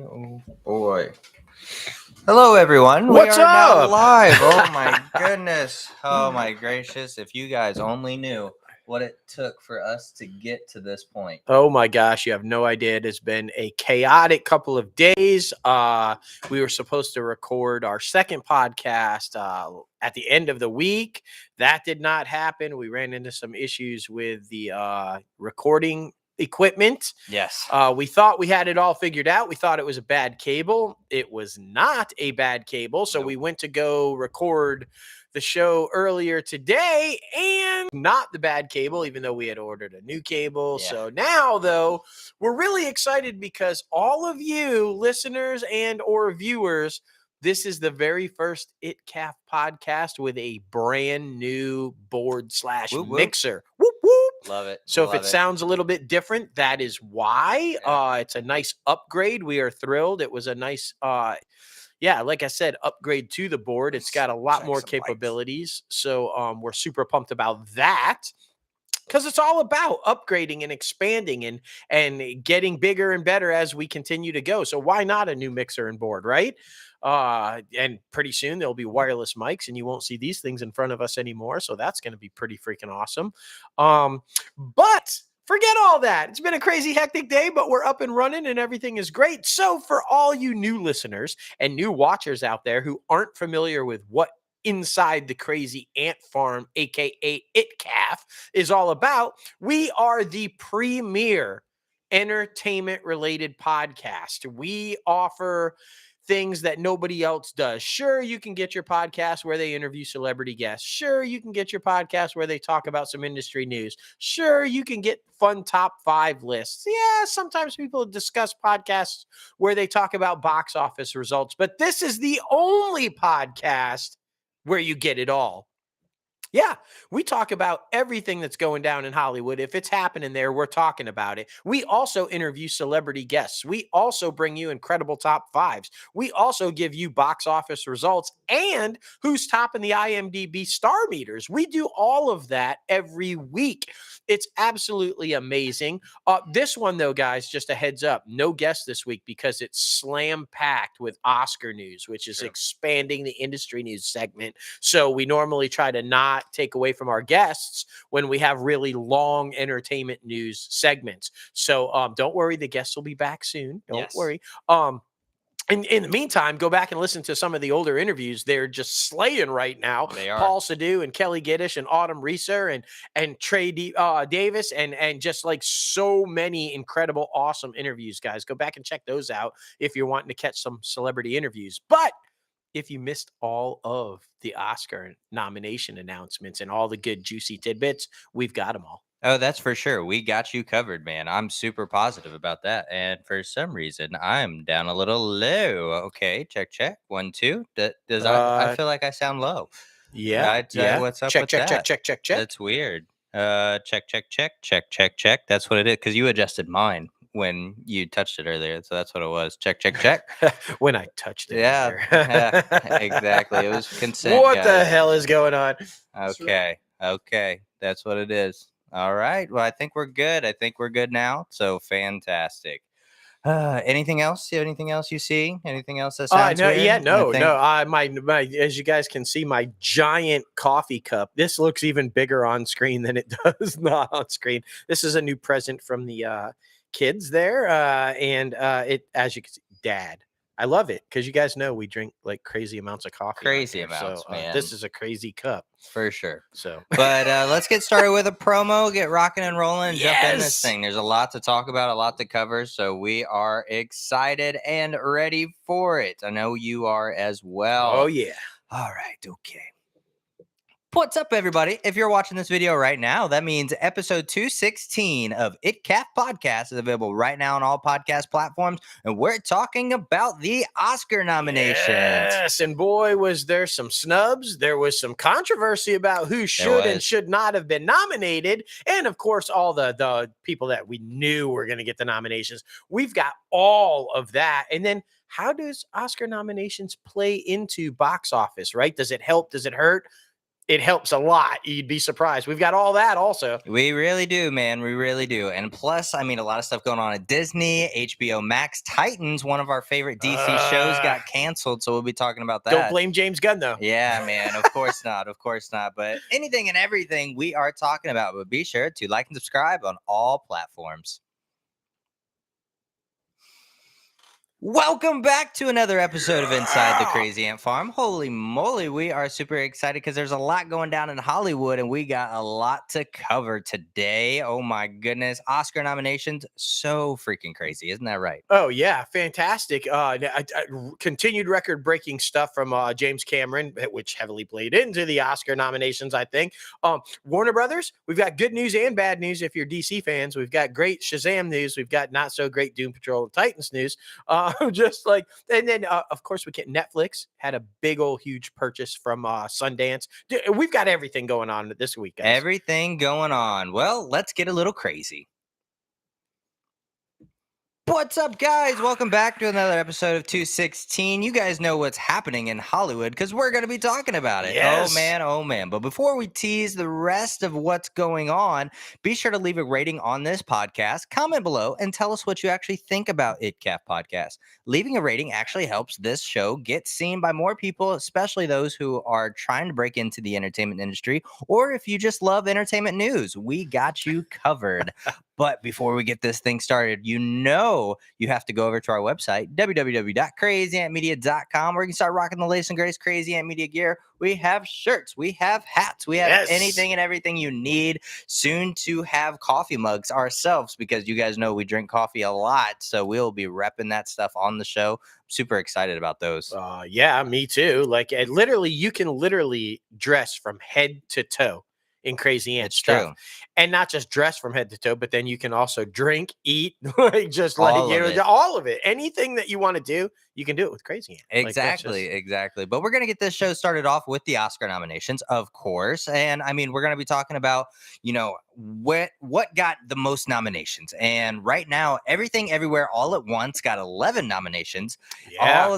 Oh boy. Hello everyone. What's we are now up? live. Oh my goodness. Oh my gracious. If you guys only knew what it took for us to get to this point. Oh my gosh, you have no idea. It has been a chaotic couple of days. We were supposed to record our second podcast at the end of the week. That did not happen. We ran into some issues with the recording equipment. Yes. We thought we had it all figured out. We thought it was a bad cable. It was not a bad cable. So Nope. we went to go record the show earlier today and not the bad cable, even though we had ordered a new cable. Yeah. So now, though, we're really excited because all of you listeners and or viewers, this is the very first ITCAF podcast with a brand new board / Whoop, whoop. mixer. Whoop, whoop. Love it. So Love if it sounds a little bit different, that is why. Yeah. It's a nice upgrade. We are thrilled. It was a nice like I said, upgrade to the board. It's got a lot Check more some capabilities. So we're super pumped about that. Because it's all about upgrading and expanding and getting bigger and better as we continue to go. So why not a new mixer and board, right? And pretty soon there'll be wireless mics, and you won't see these things in front of us anymore. So that's going to be pretty freaking awesome. But forget all that. It's been a crazy, hectic day, but we're up and running and everything is great. So for all you new listeners and new watchers out there who aren't familiar with what Inside the Crazy Ant Farm, aka ITCAF, is all about, we are the premier entertainment related podcast. We offer things that nobody else does. Sure, you can get your podcast where they interview celebrity guests. Sure, you can get your podcast where they talk about some industry news. Sure, you can get fun top 5 lists. Yeah, sometimes people discuss podcasts where they talk about box office results, but this is the only podcast where you get it all. Yeah, we talk about everything that's going down in Hollywood. If it's happening there, we're talking about it. We also interview celebrity guests. We also bring you incredible top 5s. We also give you box office results and who's topping the IMDb star meters. We do all of that every week. It's absolutely amazing. This one, though, guys, just a heads up, no guest this week because it's slam packed with Oscar news, which is expanding the industry news segment. So we normally try to not take away from our guests when we have really long entertainment news segments. So don't worry, the guests will be back soon. Don't worry. In the meantime, go back and listen to some of the older interviews. They're just slaying right now. They are. Paul Sadu and Kelly Giddish and Autumn Reeser and Trey Davis and just like so many incredible, awesome interviews, guys. Go back and check those out if you're wanting to catch some celebrity interviews. But if you missed all of the Oscar nomination announcements and all the good juicy tidbits, we've got them all. Oh, that's for sure. We got you covered, man. I'm super positive about that. And for some reason, I'm down a little low. Okay, check. 1, 2. I feel like I sound low. Yeah. What's up check, with check, that? check. That's weird. Check. That's what it is. Because you adjusted mine when you touched it earlier. So that's what it was. Check. When I touched it. Yeah, exactly. It was consent. What guys. the hell is going on? Okay. That's what it is. All right. Well, I think we're good now. So fantastic. Anything else? Anything else you see? Anything else that sounds weird? No. My as you guys can see, my giant coffee cup. This looks even bigger on screen than it does not on screen. This is a new present from the kids there, and it, as you can see, Dad. I love it because you guys know we drink like crazy amounts of coffee. Crazy amounts, man. This is a crazy cup for sure. So, but let's get started with a promo. Get rocking and rolling. And jump in this thing. There's a lot to talk about, a lot to cover. So we are excited and ready for it. I know you are as well. Oh yeah. All right. Okay. What's up, everybody? If you're watching this video right now, that means episode 216 of ITCAFpodcast is available right now on all podcast platforms, and we're talking about the Oscar nominations. Yes, and boy, was there some snubs. There was some controversy about who should and should not have been nominated, and of course, all the people that we knew were going to get the nominations. We've got all of that, and then how does Oscar nominations play into box office, right? Does it help? Does it hurt? it helps a lot. You'd be surprised. We've got all that also. We really do, man. We really do. And plus, I mean, a lot of stuff going on at Disney, HBO Max, Titans, one of our favorite DC shows got canceled. So we'll be talking about that. Don't blame James Gunn, though. Yeah, man. Of course not. Of course not. But anything and everything we are talking about. But be sure to like and subscribe on all platforms. Welcome back to another episode of Inside the Crazy Ant Farm. Holy moly, we are super excited because there's a lot going down in Hollywood and we got a lot to cover today. Oh my goodness. Oscar nominations, so freaking crazy. Isn't that right? Oh, yeah. Fantastic. Continued record-breaking stuff from James Cameron, which heavily played into the Oscar nominations, I think. Warner Brothers, we've got good news and bad news if you're DC fans. We've got great Shazam news. We've got not so great Doom Patrol and Titans news. And then of course we get Netflix had a big old huge purchase from Sundance. We've got everything going on this week, guys. Everything going on. Well, let's get a little crazy. What's up, guys? Welcome back to another episode of 216. You guys know what's happening in Hollywood because we're going to be talking about it. Yes. Oh, man. Oh, man. But before we tease the rest of what's going on, be sure to leave a rating on this podcast, comment below, and tell us what you actually think about ITCAF Podcast. Leaving a rating actually helps this show get seen by more people, especially those who are trying to break into the entertainment industry, or if you just love entertainment news, we got you covered. But before we get this thing started, you have to go over to our website, www.crazyantmedia.com, where you can start rocking the latest and greatest Crazy Ant Media gear. We have shirts, we have hats, we have anything and everything you need. Soon to have coffee mugs ourselves because you guys know we drink coffee a lot. So we'll be repping that stuff on the show. Super excited about those. Yeah, me too. Like you can dress from head to toe in Crazy Ant stuff. True. And not just dress from head to toe, but then you can also drink, eat, all of it. Anything that you want to do, you can do it with Crazy Ant. Exactly. But we're going to get this show started off with the Oscar nominations, of course. And I mean, we're going to be talking about, what got the most nominations. And right now, Everything Everywhere All at Once got 11 nominations. Yeah.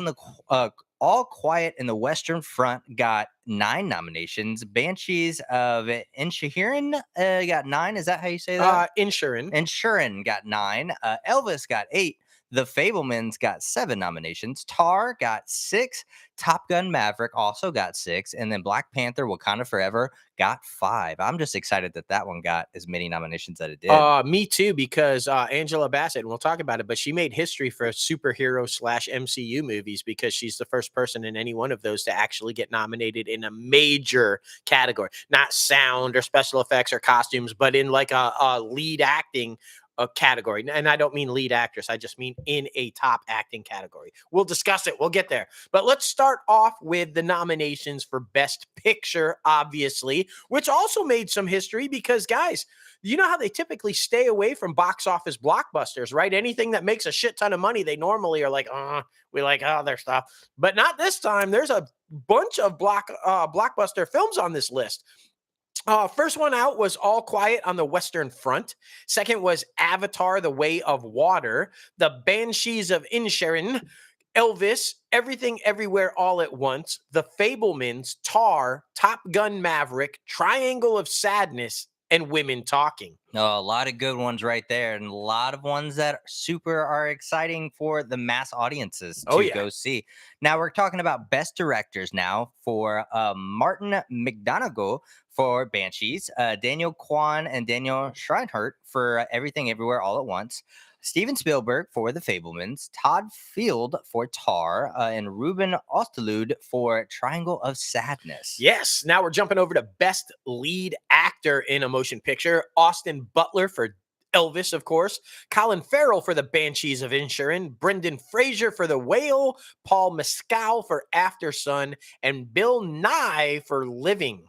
All Quiet in the Western Front got 9 nominations. Banshees of Inisherin got 9. Is that how you say that? Inisherin got 9. Elvis got 8. The Fabelmans got 7 nominations. Tar got 6. Top Gun Maverick also got 6. And then Black Panther Wakanda Forever got 5. I'm just excited that one got as many nominations as it did. Me too, because Angela Bassett, and we'll talk about it, but she made history for superhero / MCU movies because she's the first person in any one of those to actually get nominated in a major category, not sound or special effects or costumes, but in like a lead acting category. And I don't mean lead actress. I just mean in a top acting category. We'll discuss it. We'll get there. But let's start off with the nominations for Best Picture, obviously, which also made some history because, guys, you know how they typically stay away from box office blockbusters, right? Anything that makes a shit ton of money, they normally are like, we like their stuff. But not this time. There's a bunch of blockbuster films on this list. First one out was All Quiet on the Western Front. Second was Avatar: The Way of Water. The Banshees of Inisherin. Elvis, Everything Everywhere All at Once. The Fabelmans, Tar, Top Gun Maverick, Triangle of Sadness, and Women Talking. Oh, a lot of good ones right there, and a lot of ones that are exciting for the mass audiences to go see. Now we're talking about Best Directors now for Martin McDonagh for Banshees, Daniel Kwan and Daniel Scheinert for Everything Everywhere All at Once, Steven Spielberg for The Fabelmans, Todd Field for Tar, and Ruben Östlund for Triangle of Sadness. Yes. Now we're jumping over to Best Lead Actor in a Motion Picture. Austin Butler for Elvis, of course. Colin Farrell for The Banshees of Inisherin. Brendan Fraser for The Whale. Paul Mescal for After Sun. And Bill Nye for Living.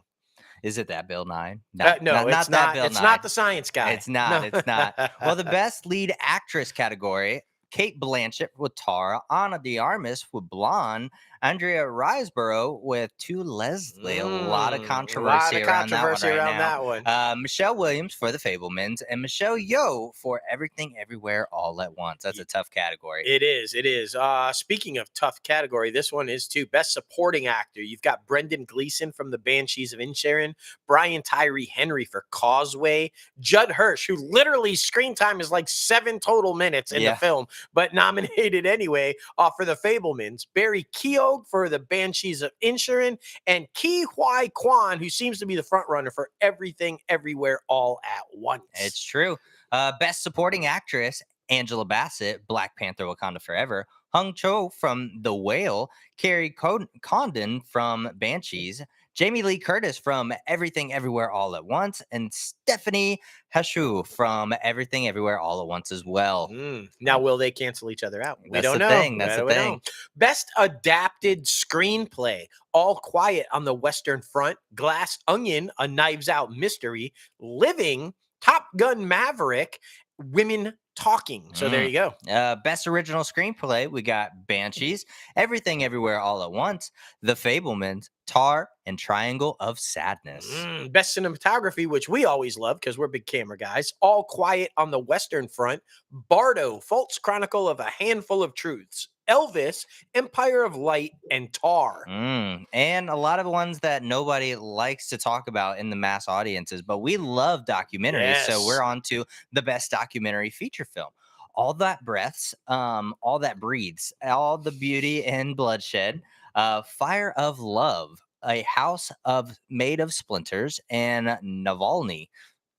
Is it that Bill Nye? No, it's not. It's Nye. not the science guy. It's not. No. It's not. Well, the Best Lead Actress category, Kate Blanchett with Tar, Ana de Armas with Blonde, Andrea Riseborough with To Leslie. A lot of A lot controversy of around that one controversy right around now. that one. Michelle Williams for The Fablemans and Michelle Yeoh for Everything Everywhere All at Once. That's a tough category. It is. It is. Speaking of tough category, this one is too. Best Supporting Actor. You've got Brendan Gleeson from The Banshees of Inisherin, Brian Tyree Henry for Causeway, Judd Hirsch, who literally screen time is like 7 total minutes in the film, but nominated anyway for The Fablemans, Barry Keogh for The Banshees of Inisherin, and Ki Hwai Kwan, who seems to be the front runner for Everything Everywhere All at Once. It's true. Best Supporting Actress, Angela Bassett, Black Panther Wakanda Forever, Hung Cho from The Whale, Carrie Condon from Banshees, Jamie Lee Curtis from Everything Everywhere All at Once, and Stephanie Hashu from Everything Everywhere All at Once as well. Now, will they cancel each other out? We That's don't the know. thing. That's the We don't thing. know. Best Adapted Screenplay, All Quiet on the Western Front, Glass Onion, A Knives Out Mystery, Living, Top Gun Maverick, Women Talking. So there you go. Best Original Screenplay, we got Banshees, Everything Everywhere All at Once, The Fablemans, Tar, and Triangle of Sadness. Best Cinematography, which we always love because we're big camera guys, All Quiet on the Western Front, Bardo, False Chronicle of a Handful of Truths, Elvis, Empire of Light, and Tar. And a lot of ones that nobody likes to talk about in the mass audiences, but we love documentaries. So we're on to the best documentary feature film. All That Breaths, All That Breathes, All the Beauty and Bloodshed, Fire of Love, A House of Made of Splinters, and Navalny.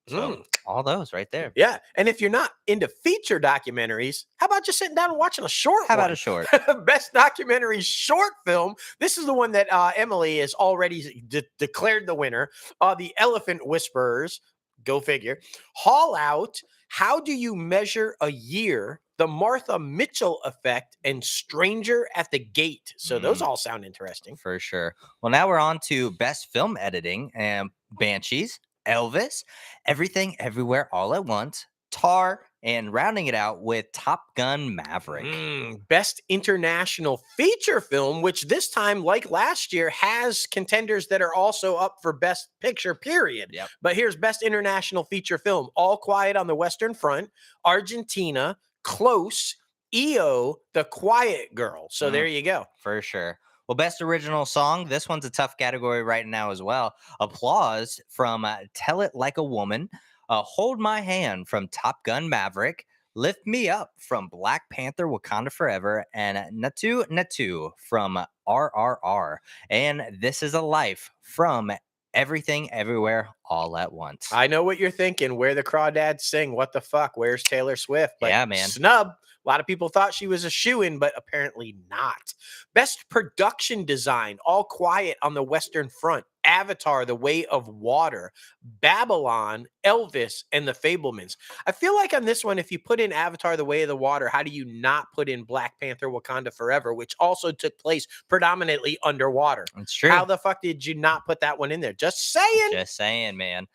So all those right there. Yeah. And if you're not into feature documentaries, how about just sitting down and watching a short How one? about a short? Best documentary short film. This is the one that Emily has already declared the winner. The Elephant Whisperers. Go figure. Haul Out. How Do You Measure a Year? The Martha Mitchell Effect, and Stranger at the Gate. So those all sound interesting. For sure. Well, now we're on to best film editing and Banshees, Elvis, Everything Everywhere All at Once, Tar, and rounding it out with Top Gun Maverick. Best international feature film, which this time, like last year, has contenders that are also up for best picture, period. Yep. But here's best international feature film: All Quiet on the Western Front, Argentina, Close, EO, The Quiet Girl. So there you go. For sure. Well, best original song. This one's a tough category right now as well. Applause from Tell It Like a Woman, Hold My Hand from Top Gun Maverick, Lift Me Up from Black Panther Wakanda Forever, and Natu Natu from RRR. And This Is a Life from Everything Everywhere All at Once. I know what you're thinking. Where the Crawdads Sing. What the fuck? Where's Taylor Swift? But yeah, man. Snub. A lot of people thought she was a shoo-in, but apparently not. Best production design, All Quiet on the Western Front, Avatar, The Way of Water, Babylon, Elvis, and The Fablemans. I feel like on this one, if you put in Avatar, The Way of the Water, how do you not put in Black Panther, Wakanda Forever, which also took place predominantly underwater? It's true. How the fuck did you not put that one in there? Just saying. Just saying, man.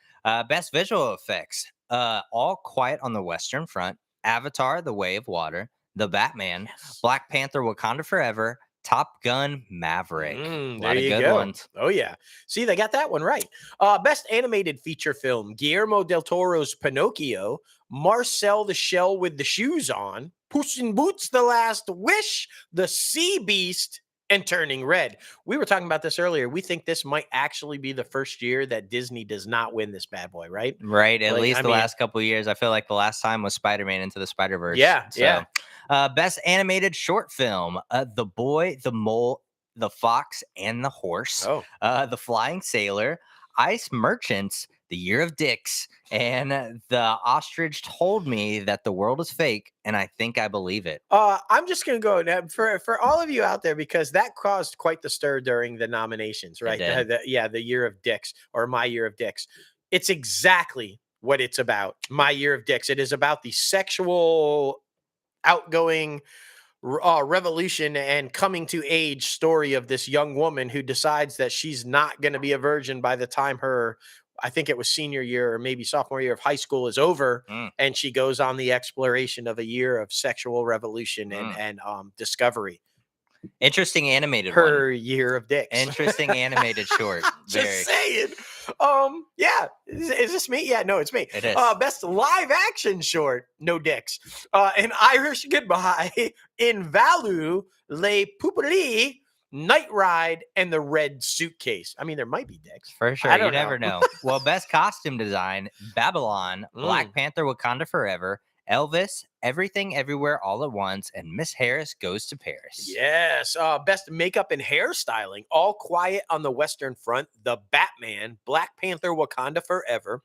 Best visual effects, All Quiet on the Western Front, Avatar, The Way of Water, The Batman, Black Panther, Wakanda Forever, Top Gun Maverick. A lot of good ones. Oh, yeah. See, they got that one right. Best animated feature film, Guillermo del Toro's Pinocchio, Marcel the Shell with the Shoes On, Puss in Boots, The Last Wish, The Sea Beast, and Turning Red. We were talking about this earlier. We think this might actually be the first year that Disney does not win this bad boy, right? Right. At least the last couple of years. I feel like the last time was Spider-Man Into the Spider-Verse. Yeah. So, best animated short film, The Boy, the Mole, the Fox, and the Horse, The Flying Sailor, Ice Merchants, The Year of Dicks, and The Ostrich Told Me That the World is Fake, and I Think I Believe It. I'm just going to go now for all of you out there, because that caused quite the stir during the nominations, right? The Year of Dicks, or My Year of Dicks. It's exactly what it's about. My Year of Dicks. It is about the sexual, outgoing revolution and coming to age story of this young woman who decides that she's not going to be a virgin by the time her, I think it was senior year or maybe sophomore year of high school is over. And she goes on the exploration of a year of sexual revolution and discovery. Interesting animated Her one. year of dicks. Interesting animated short. Just Very. saying. Yeah. Is this me? Yeah, no, it's me. It is. Best live action short, no dicks. An Irish Goodbye, Invalu, Le Poupoli, Night Ride, and The Red Suitcase. I mean, there might be dicks. For sure. I You don't never know. Well, best costume design, Babylon, Black Panther, Wakanda Forever, Elvis, Everything Everywhere All at Once, and Miss Harris Goes to Paris. Yes. Best makeup and hairstyling, All Quiet on the Western Front, The Batman, Black Panther, Wakanda Forever,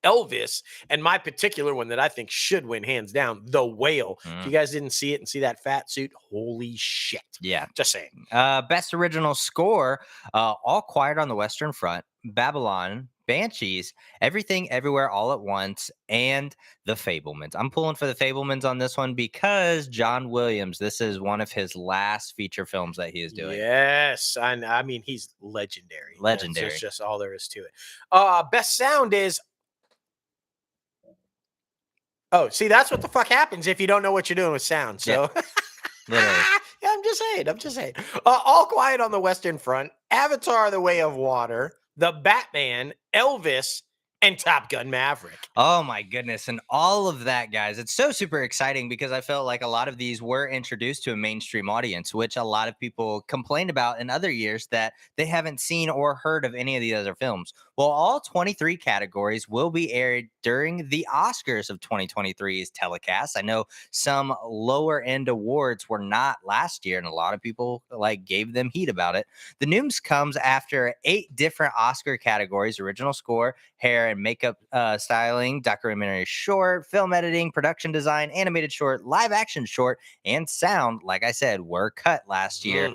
Elvis, and my particular one that I think should win hands down, The Whale. If you guys didn't see it and see that fat suit, holy shit. Yeah. Just saying. Best original score, All Quiet on the Western Front, Babylon, Banshees, Everything Everywhere All at Once, and The Fablemans. I'm pulling for The Fablemans on this one because John Williams, this is one of his last feature films that he is doing. Yes. I mean, he's legendary. Legendary. That's just all there is to it. Best sound is... Oh, see, that's what the fuck happens if you don't know what you're doing with sound. So, Literally. yeah, I'm just saying. All Quiet on the Western Front, Avatar: The Way of Water, The Batman, Elvis, and Top Gun Maverick. Oh my goodness. And all of that, guys, it's so super exciting because I felt like a lot of these were introduced to a mainstream audience, which a lot of people complained about in other years that they haven't seen or heard of any of the other films. Well, all 23 categories will be aired during the Oscars of 2023's telecast. I know some lower end awards were not last year, and a lot of people gave them heat about it. The news comes after 8 different Oscar categories: original score, hair and makeup styling, documentary short, film editing, production design, animated short, live action short, and sound, like I said, were cut last year,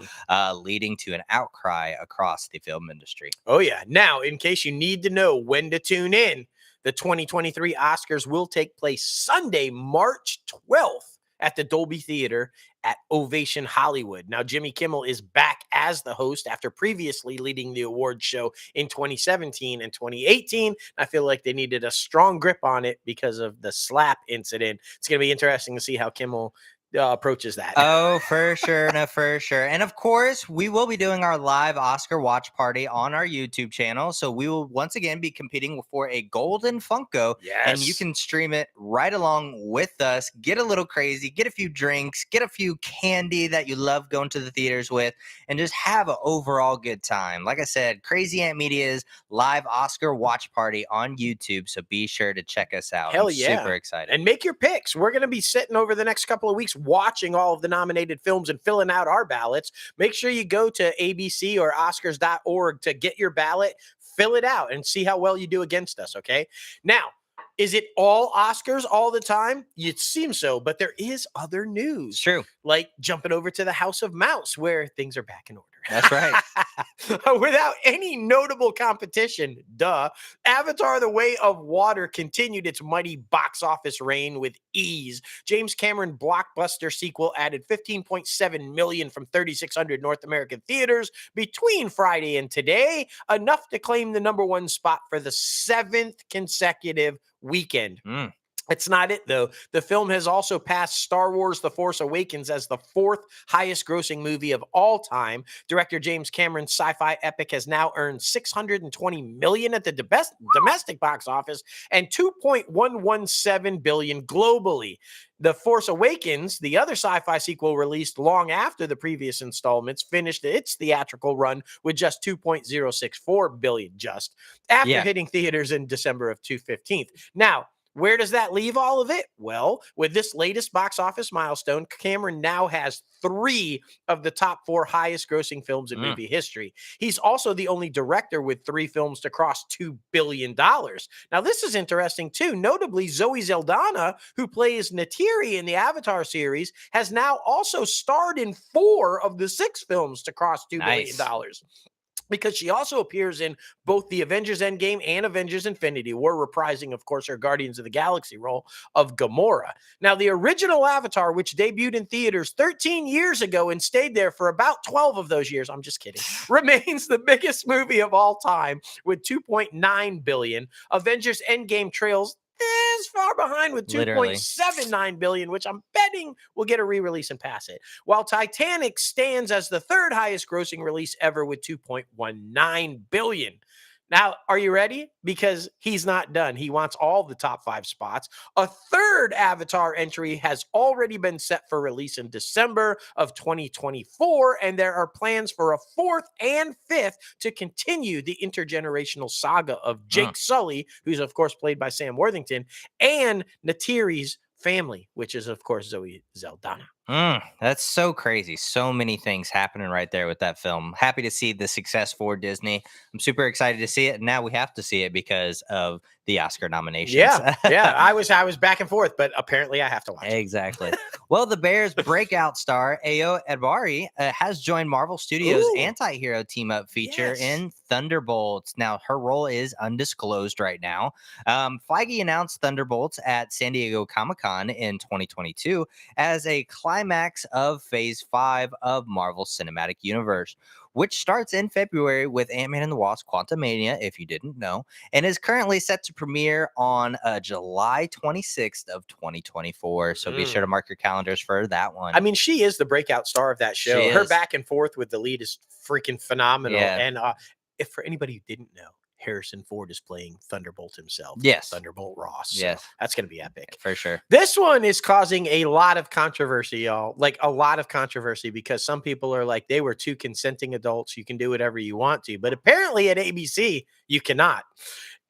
leading to an outcry across the film industry. Oh, yeah. Now, in case you need to know when to tune in, the 2023 Oscars will take place Sunday, March 12th at the Dolby Theater at Ovation Hollywood. Now, Jimmy Kimmel is back as the host after previously leading the award show in 2017 and 2018. I feel like they needed a strong grip on it because of the slap incident. It's going to be interesting to see how Kimmel approaches that. Oh, for sure. No, for sure. And of course, we will be doing our live Oscar watch party on our YouTube channel. So we will once again be competing for a golden Funko. Yes. And you can stream it right along with us. Get a little crazy, get a few drinks, get a few candy that you love going to the theaters with, and just have an overall good time. Like I said, Crazy Ant Media's live Oscar watch party on YouTube. So be sure to check us out. Hell I'm yeah. super excited. And make your picks. We're going to be sitting over the next couple of weeks watching all of the nominated films and filling out our ballots. Make sure you go to ABC or Oscars.org to get your ballot, fill it out, and see how well you do against us, okay? Now, is it all Oscars all the time? It seems so, but there is other news. True. Like jumping over to the House of Mouse, where things are back in order. That's right. Without any notable competition, Avatar: The Way of Water continued its mighty box office reign with ease. James Cameron blockbuster sequel added $15.7 million from 3,600 North American theaters between Friday and today, enough to claim the #1 spot for the 7th consecutive weekend. It's not it, though. The film has also passed Star Wars: The Force Awakens as the 4th highest grossing movie of all time. Director James Cameron's sci-fi epic has now earned $620 million at the domestic box office and $2.117 billion globally. The Force Awakens, the other sci-fi sequel released long after the previous installments, finished its theatrical run with just $2.064 billion after hitting theaters in December of 2015. Now, where does that leave all of it? Well, with this latest box office milestone, Cameron now has 3 of the top 4 highest grossing films in movie history. He's also the only director with 3 films to cross $2 billion. Now, this is interesting too. Notably, Zoe Saldana, who plays Neytiri in the Avatar series, has now also starred in 4 of the 6 films to cross $2 billion. Because she also appears in both the Avengers Endgame and Avengers Infinity War, reprising, of course, her Guardians of the Galaxy role of Gamora. Now, the original Avatar, which debuted in theaters 13 years ago and stayed there for about 12 of those years, I'm just kidding, remains the biggest movie of all time with $2.9 billion. Avengers Endgame trails this far behind with Literally. 2.79 billion, which I'm betting will get a re-release and pass it. While Titanic stands as the third highest grossing release ever with 2.19 billion. Now, are you ready? Because he's not done. He wants all the top 5 spots. A third Avatar entry has already been set for release in December of 2024, and there are plans for a fourth and fifth to continue the intergenerational saga of Jake Sully, who's of course played by Sam Worthington, and Natiri's family, which is of course Zoe Saldana. That's so crazy. So many things happening right there with that film. Happy to see the success for Disney. I'm super excited to see it. Now we have to see it because of the Oscar nominations. Yeah. I was back and forth, but apparently I have to watch it. Exactly. Well, the Bears' breakout star Ayo Edebari has joined Marvel Studios' anti-hero team-up feature in Thunderbolts. Now, her role is undisclosed right now. Feige announced Thunderbolts at San Diego Comic-Con in 2022 as a climax of Phase 5 of Marvel Cinematic Universe, which starts in February with Ant-Man and the Wasp: Quantumania, if you didn't know, and is currently set to premiere on July 26th of 2024. So be sure to mark your calendars for that one. I mean, she is the breakout star of that show. Her back and forth with the lead is freaking phenomenal. Yeah. And if for anybody who didn't know, Harrison Ford is playing Thunderbolt himself. Yes. Thunderbolt Ross. So yes. That's going to be epic. For sure. This one is causing a lot of controversy, y'all. Like a lot of controversy because some people are like, they were two consenting adults. You can do whatever you want to. But apparently at ABC, you cannot.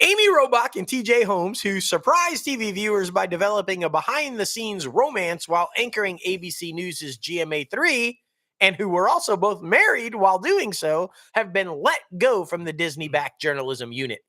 Amy Robach and TJ Holmes, who surprised TV viewers by developing a behind-the-scenes romance while anchoring ABC News' GMA3, and who were also both married while doing so, have been let go from the Disney-backed journalism unit.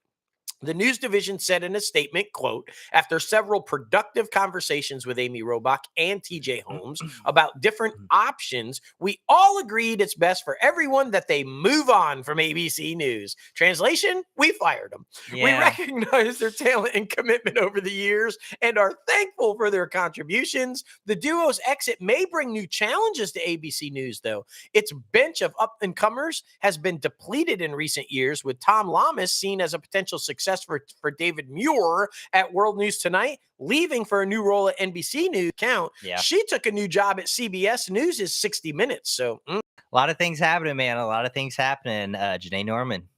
The news division said in a statement, quote, after several productive conversations with Amy Robach and TJ Holmes about different options, we all agreed it's best for everyone that they move on from ABC News. Translation, we fired them. Yeah. We recognize their talent and commitment over the years and are thankful for their contributions. The duo's exit may bring new challenges to ABC News, though. Its bench of up-and-comers has been depleted in recent years, with Tom Lamas seen as a potential success for David Muir at World News Tonight, leaving for a new role at NBC News account. Yeah. She took a new job at CBS News' 60 Minutes. So a lot of things happening, man. A lot of things happening. Janae Norman,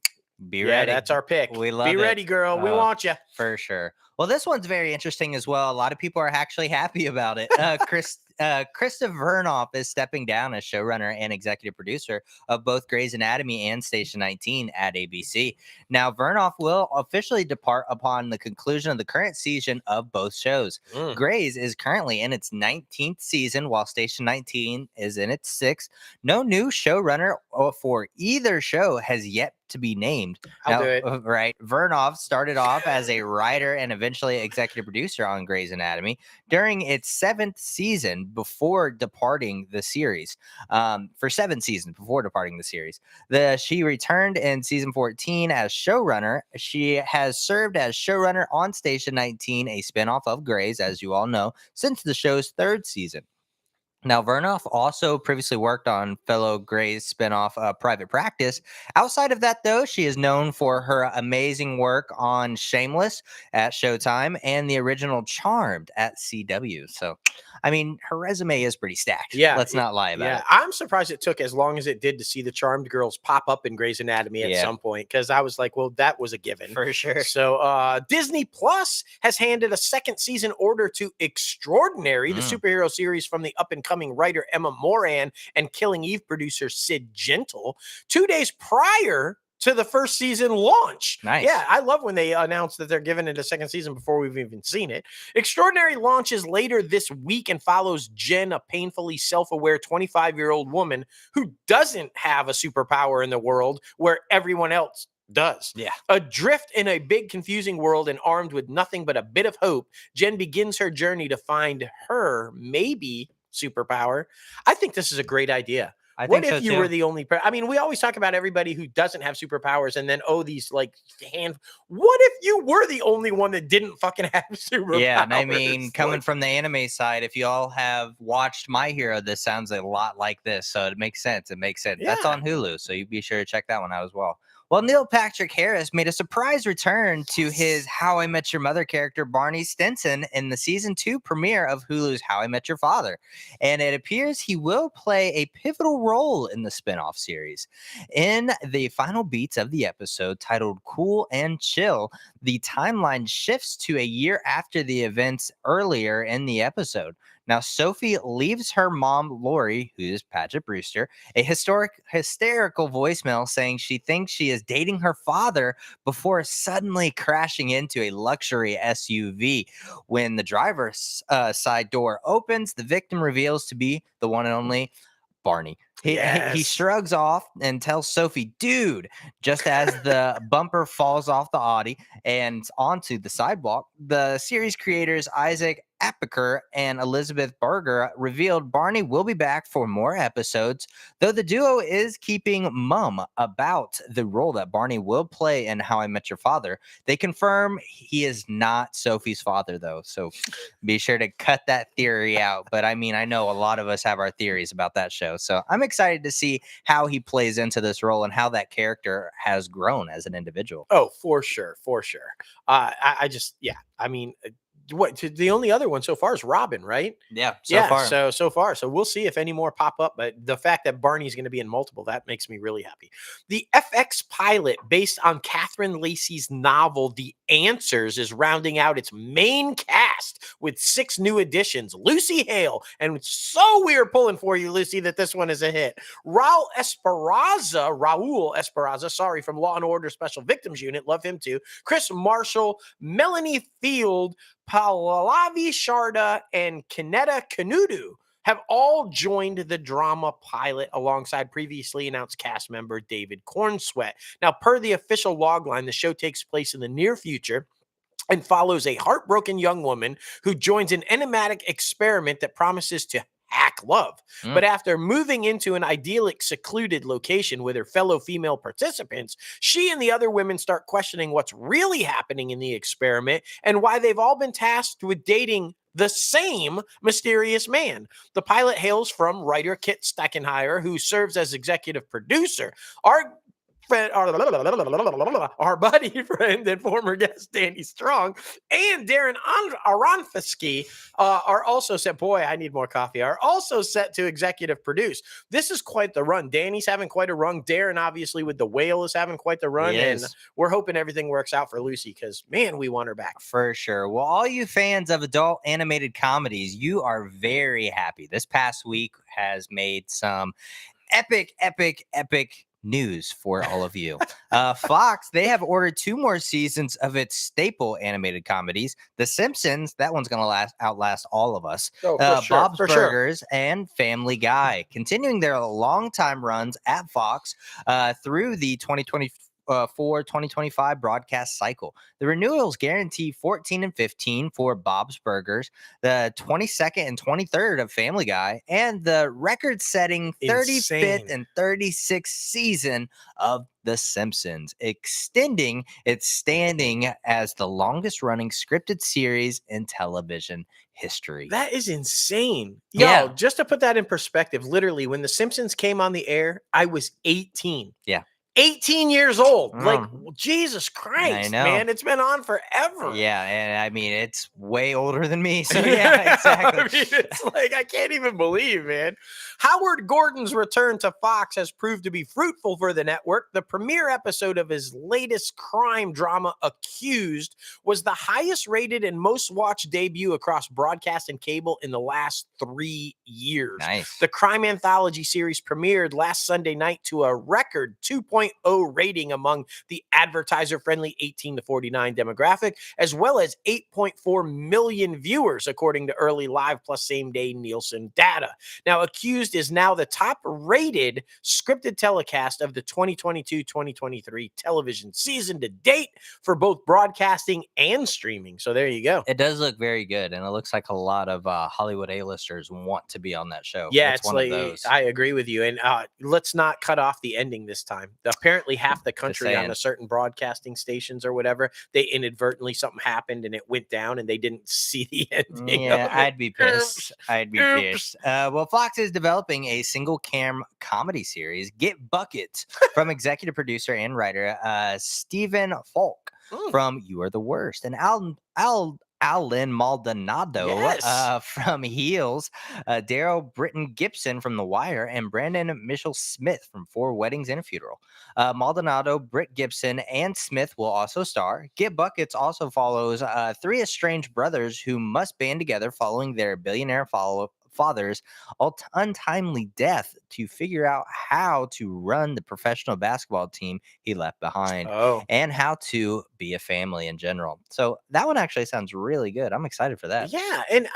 be ready. That's our pick. We love it. Be ready, girl. We want you. For sure. Well, this one's very interesting as well. A lot of people are actually happy about it. Krista Vernoff is stepping down as showrunner and executive producer of both Grey's Anatomy and Station 19 at ABC. Now, Vernoff will officially depart upon the conclusion of the current season of both shows. Grey's is currently in its 19th season, while Station 19 is in its 6th. No new showrunner for either show has yet to be named. I'll do it. Right. Vernoff started off as a writer and eventually executive producer on Grey's Anatomy during its 7th season before departing the series. For 7 seasons before departing the series. She returned in season 14 as showrunner. She has served as showrunner on Station 19, a spinoff of Grey's, as you all know, since the show's 3rd season. Now, Vernoff also previously worked on fellow Grey's spinoff Private Practice. Outside of that, though, she is known for her amazing work on Shameless at Showtime and the original Charmed at CW. So, I mean, her resume is pretty stacked. Yeah. Let's not lie about it. I'm surprised it took as long as it did to see the Charmed girls pop up in Grey's Anatomy at some point, because I was like, well, that was a given. For sure. So Disney Plus has handed a 2nd season order to Extraordinary, the superhero series from the up-and-coming writer Emma Moran and Killing Eve producer Sid Gentle, 2 days prior to the 1st season launch. Nice. Yeah, I love when they announce that they're giving it a 2nd season before we've even seen it. Extraordinary launches later this week and follows Jen, a painfully self-aware 25-year-old woman who doesn't have a superpower in the world where everyone else does. Yeah. Adrift in a big, confusing world and armed with nothing but a bit of hope, Jen begins her journey to find her maybe superpower. I think this is a great idea. What if you were the only I mean, we always talk about everybody who doesn't have superpowers and then, these like what if you were the only one that didn't fucking have superpowers? Yeah, and I mean, coming from the anime side, if you all have watched My Hero, this sounds a lot like this. So it makes sense. It makes sense. Yeah. That's on Hulu, so you be sure to check that one out as well. Well, Neil Patrick Harris made a surprise return to his How I Met Your Mother character, Barney Stinson, in the season 2 premiere of Hulu's How I Met Your Father. And it appears he will play a pivotal role in the spinoff series. In the final beats of the episode, titled Cool and Chill, the timeline shifts to a year after the events earlier in the episode. Now, Sophie leaves her mom, Lori, who is Paget Brewster, a hysterical voicemail saying she thinks she is dating her father before suddenly crashing into a luxury SUV. When the driver's side door opens, the victim reveals to be the one and only Barney. He Yes. shrugs off and tells Sophie, dude, just as the bumper falls off the Audi and onto the sidewalk. The series creators Isaac Appiker and Elizabeth Berger revealed Barney will be back for more episodes, though the duo is keeping mum about the role that Barney will play in How I Met Your Father. They confirm he is not Sophie's father, though, so be sure to cut that theory out. But I mean, I know a lot of us have our theories about that show, so I'm excited to see how he plays into this role and how that character has grown as an individual. Oh, for sure, for sure. I just, yeah. I mean, the only other one so far is Robin, right? Yeah, So far. So we'll see if any more pop up. But the fact that Barney's going to be in multiple, that makes me really happy. The FX pilot, based on Catherine Lacey's novel The Answers, is rounding out its main cast with 6 new additions. Lucy Hale, and so we're pulling for you, Lucy, that this one is a hit. Raul Esperanza, sorry, from Law and Order Special Victims Unit, love him too. Chris Marshall, Melanie Field, Pallavi Sharda, and Kaneda Kanudu have all joined the drama pilot alongside previously announced cast member David Cornsweet. Now, per the official logline, the show takes place in the near future and follows a heartbroken young woman who joins an enigmatic experiment that promises to hack love. But after moving into an idyllic, secluded location with her fellow female participants, she and the other women start questioning what's really happening in the experiment and why they've all been tasked with dating the same mysterious man. The pilot hails from writer Kit Steckenheier, who serves as executive producer. Our buddy, friend, and former guest Danny Strong and Darren Aronofsky are also set. Boy, I need more coffee. Are also set to executive produce. This is quite the run. Danny's having quite a run. Darren, obviously, with The Whale, is having quite the run. And we're hoping everything works out for Lucy because, man, we want her back. For sure. Well, all you fans of adult animated comedies, you are very happy. This past week has made some epic news for all of you. Fox, they have ordered 2 more seasons of its staple animated comedies. The Simpsons, that one's going to outlast all of us. Bob's Burgers and Family Guy, continuing their long-time runs at Fox through the 2024-2025 broadcast cycle. The renewals guarantee 14 and 15 for Bob's Burgers, the 22nd and 23rd of Family Guy, and the record-setting 35th and 36th season of The Simpsons, extending its standing as the longest-running scripted series in television history. That is insane. Yo, just to put that in perspective, literally, when The Simpsons came on the air, I was 18. Yeah. 18 years old. Like, Jesus Christ, man. It's been on forever. Yeah, and I mean, it's way older than me. So, yeah, exactly. I mean, it's like, I can't even believe, man. Howard Gordon's return to Fox has proved to be fruitful for the network. The premiere episode of his latest crime drama, Accused, was the highest rated and most watched debut across broadcast and cable in the last 3 years. Nice. The crime anthology series premiered last Sunday night to a record 2.0 rating among the advertiser-friendly 18 to 49 demographic, as well as 8.4 million viewers, according to early live plus same-day Nielsen data. Now, Accused is now the top-rated scripted telecast of the 2022-2023 television season to date for both broadcasting and streaming. So there you go. It does look very good, and it looks like a lot of Hollywood A-listers want to be on that show. Yeah, it's one of those. I agree with you. And let's not cut off the ending this time. apparently half the Just country on saying. a certain broadcasting stations or whatever, they inadvertently something happened and it went down and they didn't see the ending Yeah, of it. I'd be pissed. Oops. I'd be Oops. pissed. Well, Fox is developing a single cam comedy series, Get Buckets, from executive producer and writer Stephen Falk Mm, from You Are the Worst, and Alan Maldonado yes. from Heels, Daryl Britton Gibson from The Wire, and Brandon Mitchell Smith from Four Weddings and a Funeral. Maldonado, Britt Gibson, and Smith will also star. Get Buckets also follows three estranged brothers who must band together following their billionaire father's untimely death to figure out how to run the professional basketball team he left behind Oh. and how to be a family in general. So that one actually sounds really good. I'm excited for that. Yeah, and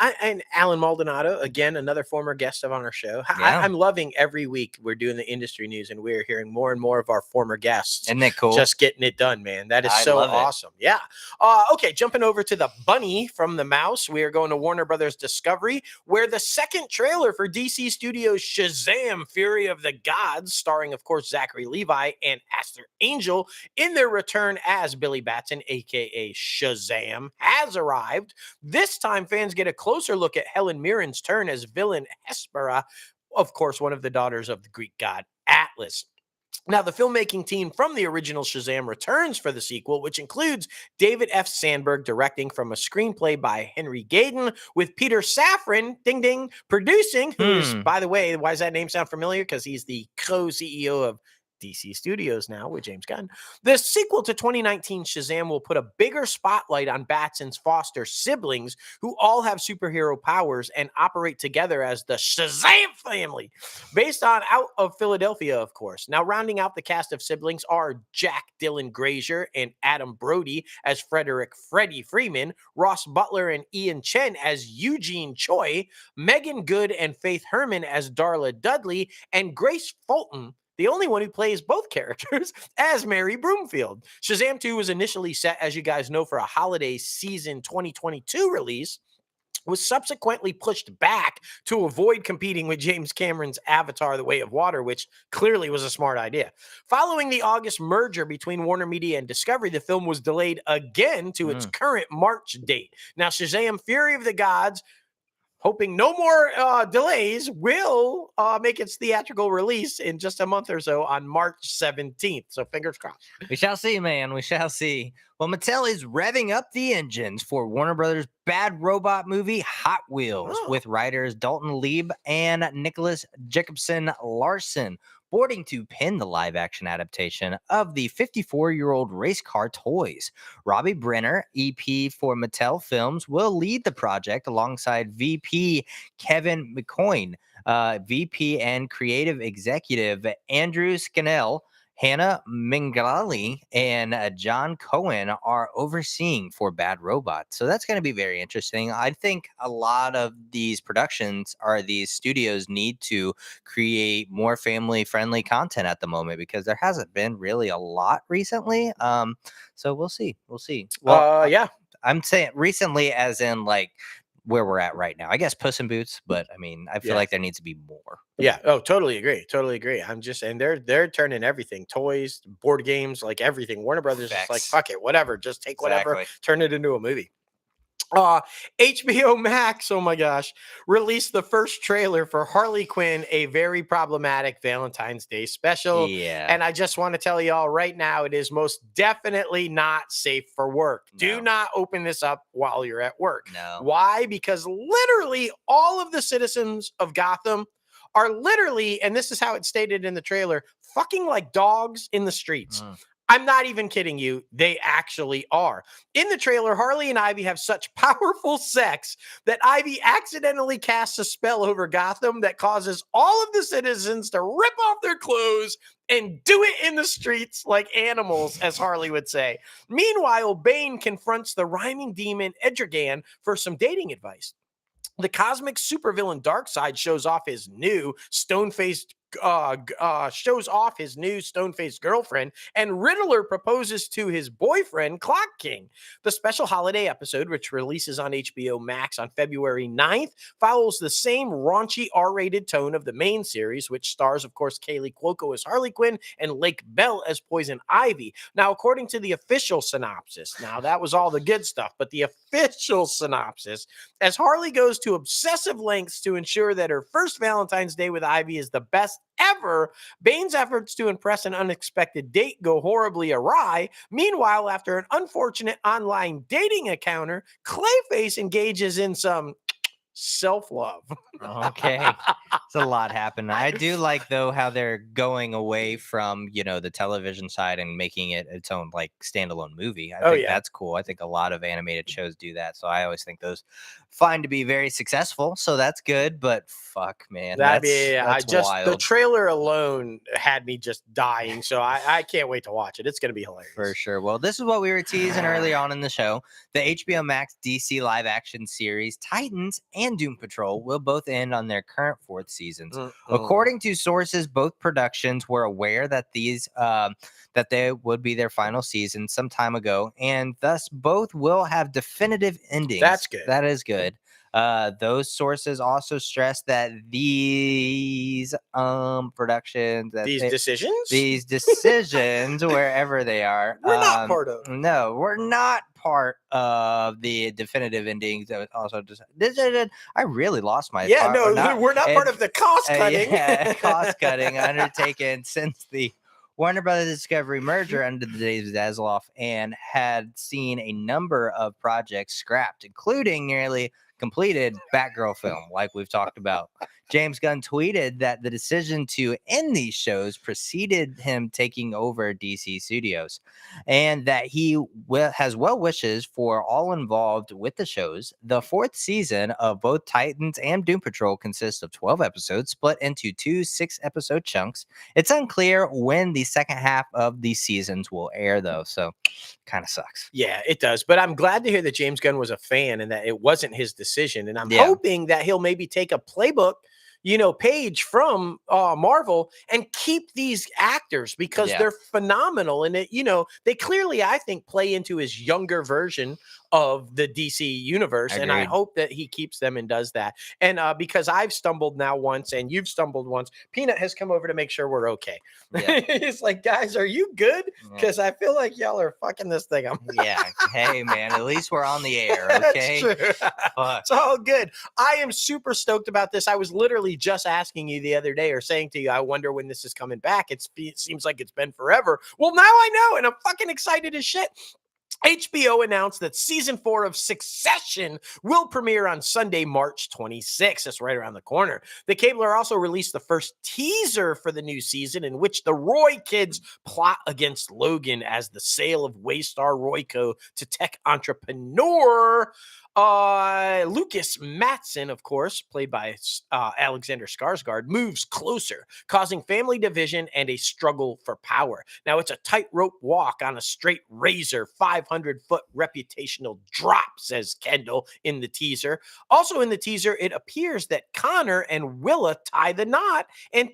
Alan Maldonado, again, another former guest of on our show. Yeah. I'm loving every week we're doing the industry news, and we're hearing more and more of our former guests Isn't it cool? just getting it done, man. That is I so love it. awesome. Yeah. Okay, jumping over to the bunny from the mouse, we are going to Warner Brothers Discovery, where the second trailer for DC Studios' Shazam: Fury of the Gods, starring, of course, Zachary Levi and Aster Angel in their return as Billy Batson, aka Shazam, has arrived. This time, fans get a closer look at Helen Mirren's turn as villain Hespera, of course, one of the daughters of the Greek god Atlas. Now, the filmmaking team from the original Shazam returns for the sequel, which includes David F. Sandberg directing from a screenplay by Henry Gayden, with Peter Safran, ding ding, producing, who is, by the way, why does that name sound familiar? Because he's the co-CEO of DC Studios now with James Gunn. The sequel to 2019 Shazam will put a bigger spotlight on Batson's foster siblings, who all have superhero powers and operate together as the Shazam family, based on Out of Philadelphia, of course. Now, rounding out the cast of siblings are Jack Dylan Grazer and Adam Brody as Frederick Freddie Freeman, Ross Butler and Ian Chen as Eugene Choi, Megan Good and Faith Herman as Darla Dudley, and Grace Fulton, the only one who plays both characters, as Mary Broomfield. Shazam 2 was initially set, as you guys know, for a holiday season 2022 release, was subsequently pushed back to avoid competing with James Cameron's Avatar: The Way of Water, which clearly was a smart idea. Following the August merger between Warner Media and Discovery, the film was delayed again to its current March date. Now, Shazam: Fury of the Gods, hoping no more delays, will make its theatrical release in just a month or so on March 17th. So fingers crossed. We shall see, man. We shall see. Well, Mattel is revving up the engines for Warner Brothers' bad robot movie Hot Wheels, Oh. with writers Dalton Lieb and Nicholas Jacobson Larson boarding to pen the live-action adaptation of the 54-year-old race car toys. Robbie Brenner, EP for Mattel Films, will lead the project alongside VP Kevin McCoyne, VP and creative executive Andrew Scannell. Hannah Mingali and John Cohen are overseeing for Bad Robot. So that's going to be very interesting. I think a lot of these productions or these studios need to create more family friendly content at the moment, because there hasn't been really a lot recently. So we'll see. We'll see. Well, Yeah. I'm saying recently as in like where we're at right now. I guess Puss in Boots, but I mean, I feel Yeah. like there needs to be more. Yeah. Oh, totally agree. Totally agree. I'm just, and they're turning everything, toys, board games, like everything. Warner Brothers is like, Facts. fuck it, whatever. Just take whatever, Exactly. turn it into a movie. HBO Max, oh my gosh, released the first trailer for Harley Quinn, a very problematic Valentine's Day special. Yeah. And I just want to tell y'all right now, it is most definitely not safe for work. Do No. not open this up while you're at work. No. Why? Because literally all of the citizens of Gotham are literally, and this is how it's stated in the trailer, fucking like dogs in the streets. I'm not even kidding you. They actually are. In the trailer, Harley and Ivy have such powerful sex that Ivy accidentally casts a spell over Gotham that causes all of the citizens to rip off their clothes and do it in the streets like animals, as Harley would say. Meanwhile, Bane confronts the rhyming demon Edragan for some dating advice. The cosmic supervillain Darkseid shows off his new stone-faced shows off his new stone-faced girlfriend, and Riddler proposes to his boyfriend, Clock King. The special holiday episode, which releases on HBO Max on February 9th, follows the same raunchy R-rated tone of the main series, which stars, of course, Kaylee Cuoco as Harley Quinn and Lake Bell as Poison Ivy. Now, according to the official synopsis, now that was all the good stuff, but the official synopsis, as Harley goes to obsessive lengths to ensure that her first Valentine's Day with Ivy is the best ever, Bane's efforts to impress an unexpected date go horribly awry. Meanwhile, after an unfortunate online dating encounter, Clayface engages in some self-love. Okay. It's a lot happening. I do like, though, how they're going away from, the television side and making it its own, like, standalone movie. I think that's cool. I think a lot of animated shows do that. So I always think those find to be very successful. So that's good. But fuck, man. That's The wild. trailer alone had me just dying. So I can't wait to watch it. It's going to be hilarious. For sure. Well, this is what we were teasing early on in the show. The HBO Max DC live action series Titans and Doom Patrol will both end on their current fourth seasons. According to sources, both productions were aware that that they would be their final season some time ago, and thus both will have definitive endings. That's good. That is good. Those sources also stress that these productions, these decisions, wherever they are, we're not part of. No, we're not part of the definitive endings. That was also just I really lost my. We're not part of the cost cutting. Cost cutting undertaken since the Warner Brothers Discovery merger under the days of Zasloff, and had seen a number of projects scrapped, including nearly completed Batgirl film, like we've talked about. James Gunn tweeted that the decision to end these shows preceded him taking over DC Studios, and that he has well wishes for all involved with the shows. The fourth season of both Titans and Doom Patrol consists of 12 episodes split into 2 6-episode chunks. It's unclear when the second half of these seasons will air, though, so kind of sucks. Yeah, it does. But I'm glad to hear that James Gunn was a fan and that it wasn't his decision. And I'm hoping that he'll maybe take a playbook, page from Marvel and keep these actors, because they're phenomenal. And they clearly, I think, play into his younger version of the DC universe. Agreed. And I hope that he keeps them and does that. And because I've stumbled now once and you've stumbled once, Peanut has come over to make sure we're okay. Yeah. It's like, guys, are you good? Because I feel like y'all are fucking this thing up. Yeah. Hey, man, at least we're on the air. Okay. That's true. It's all good. I am super stoked about this. I was literally just asking you the other day, or saying to you, I wonder when this is coming back. It seems like it's been forever. Well, now I know, and I'm fucking excited as shit. HBO announced that season 4 of Succession will premiere on Sunday, March 26th. That's right around the corner. The Cabler also released the first teaser for the new season, in which the Roy kids plot against Logan as the sale of Waystar Royco to tech entrepreneur Lucas Matson, of course, played by Alexander Skarsgård, moves closer, causing family division and a struggle for power. Now, it's a tightrope walk on a straight razor, 500-foot reputational drop, says Kendall in the teaser. Also in the teaser, it appears that Connor and Willa tie the knot, and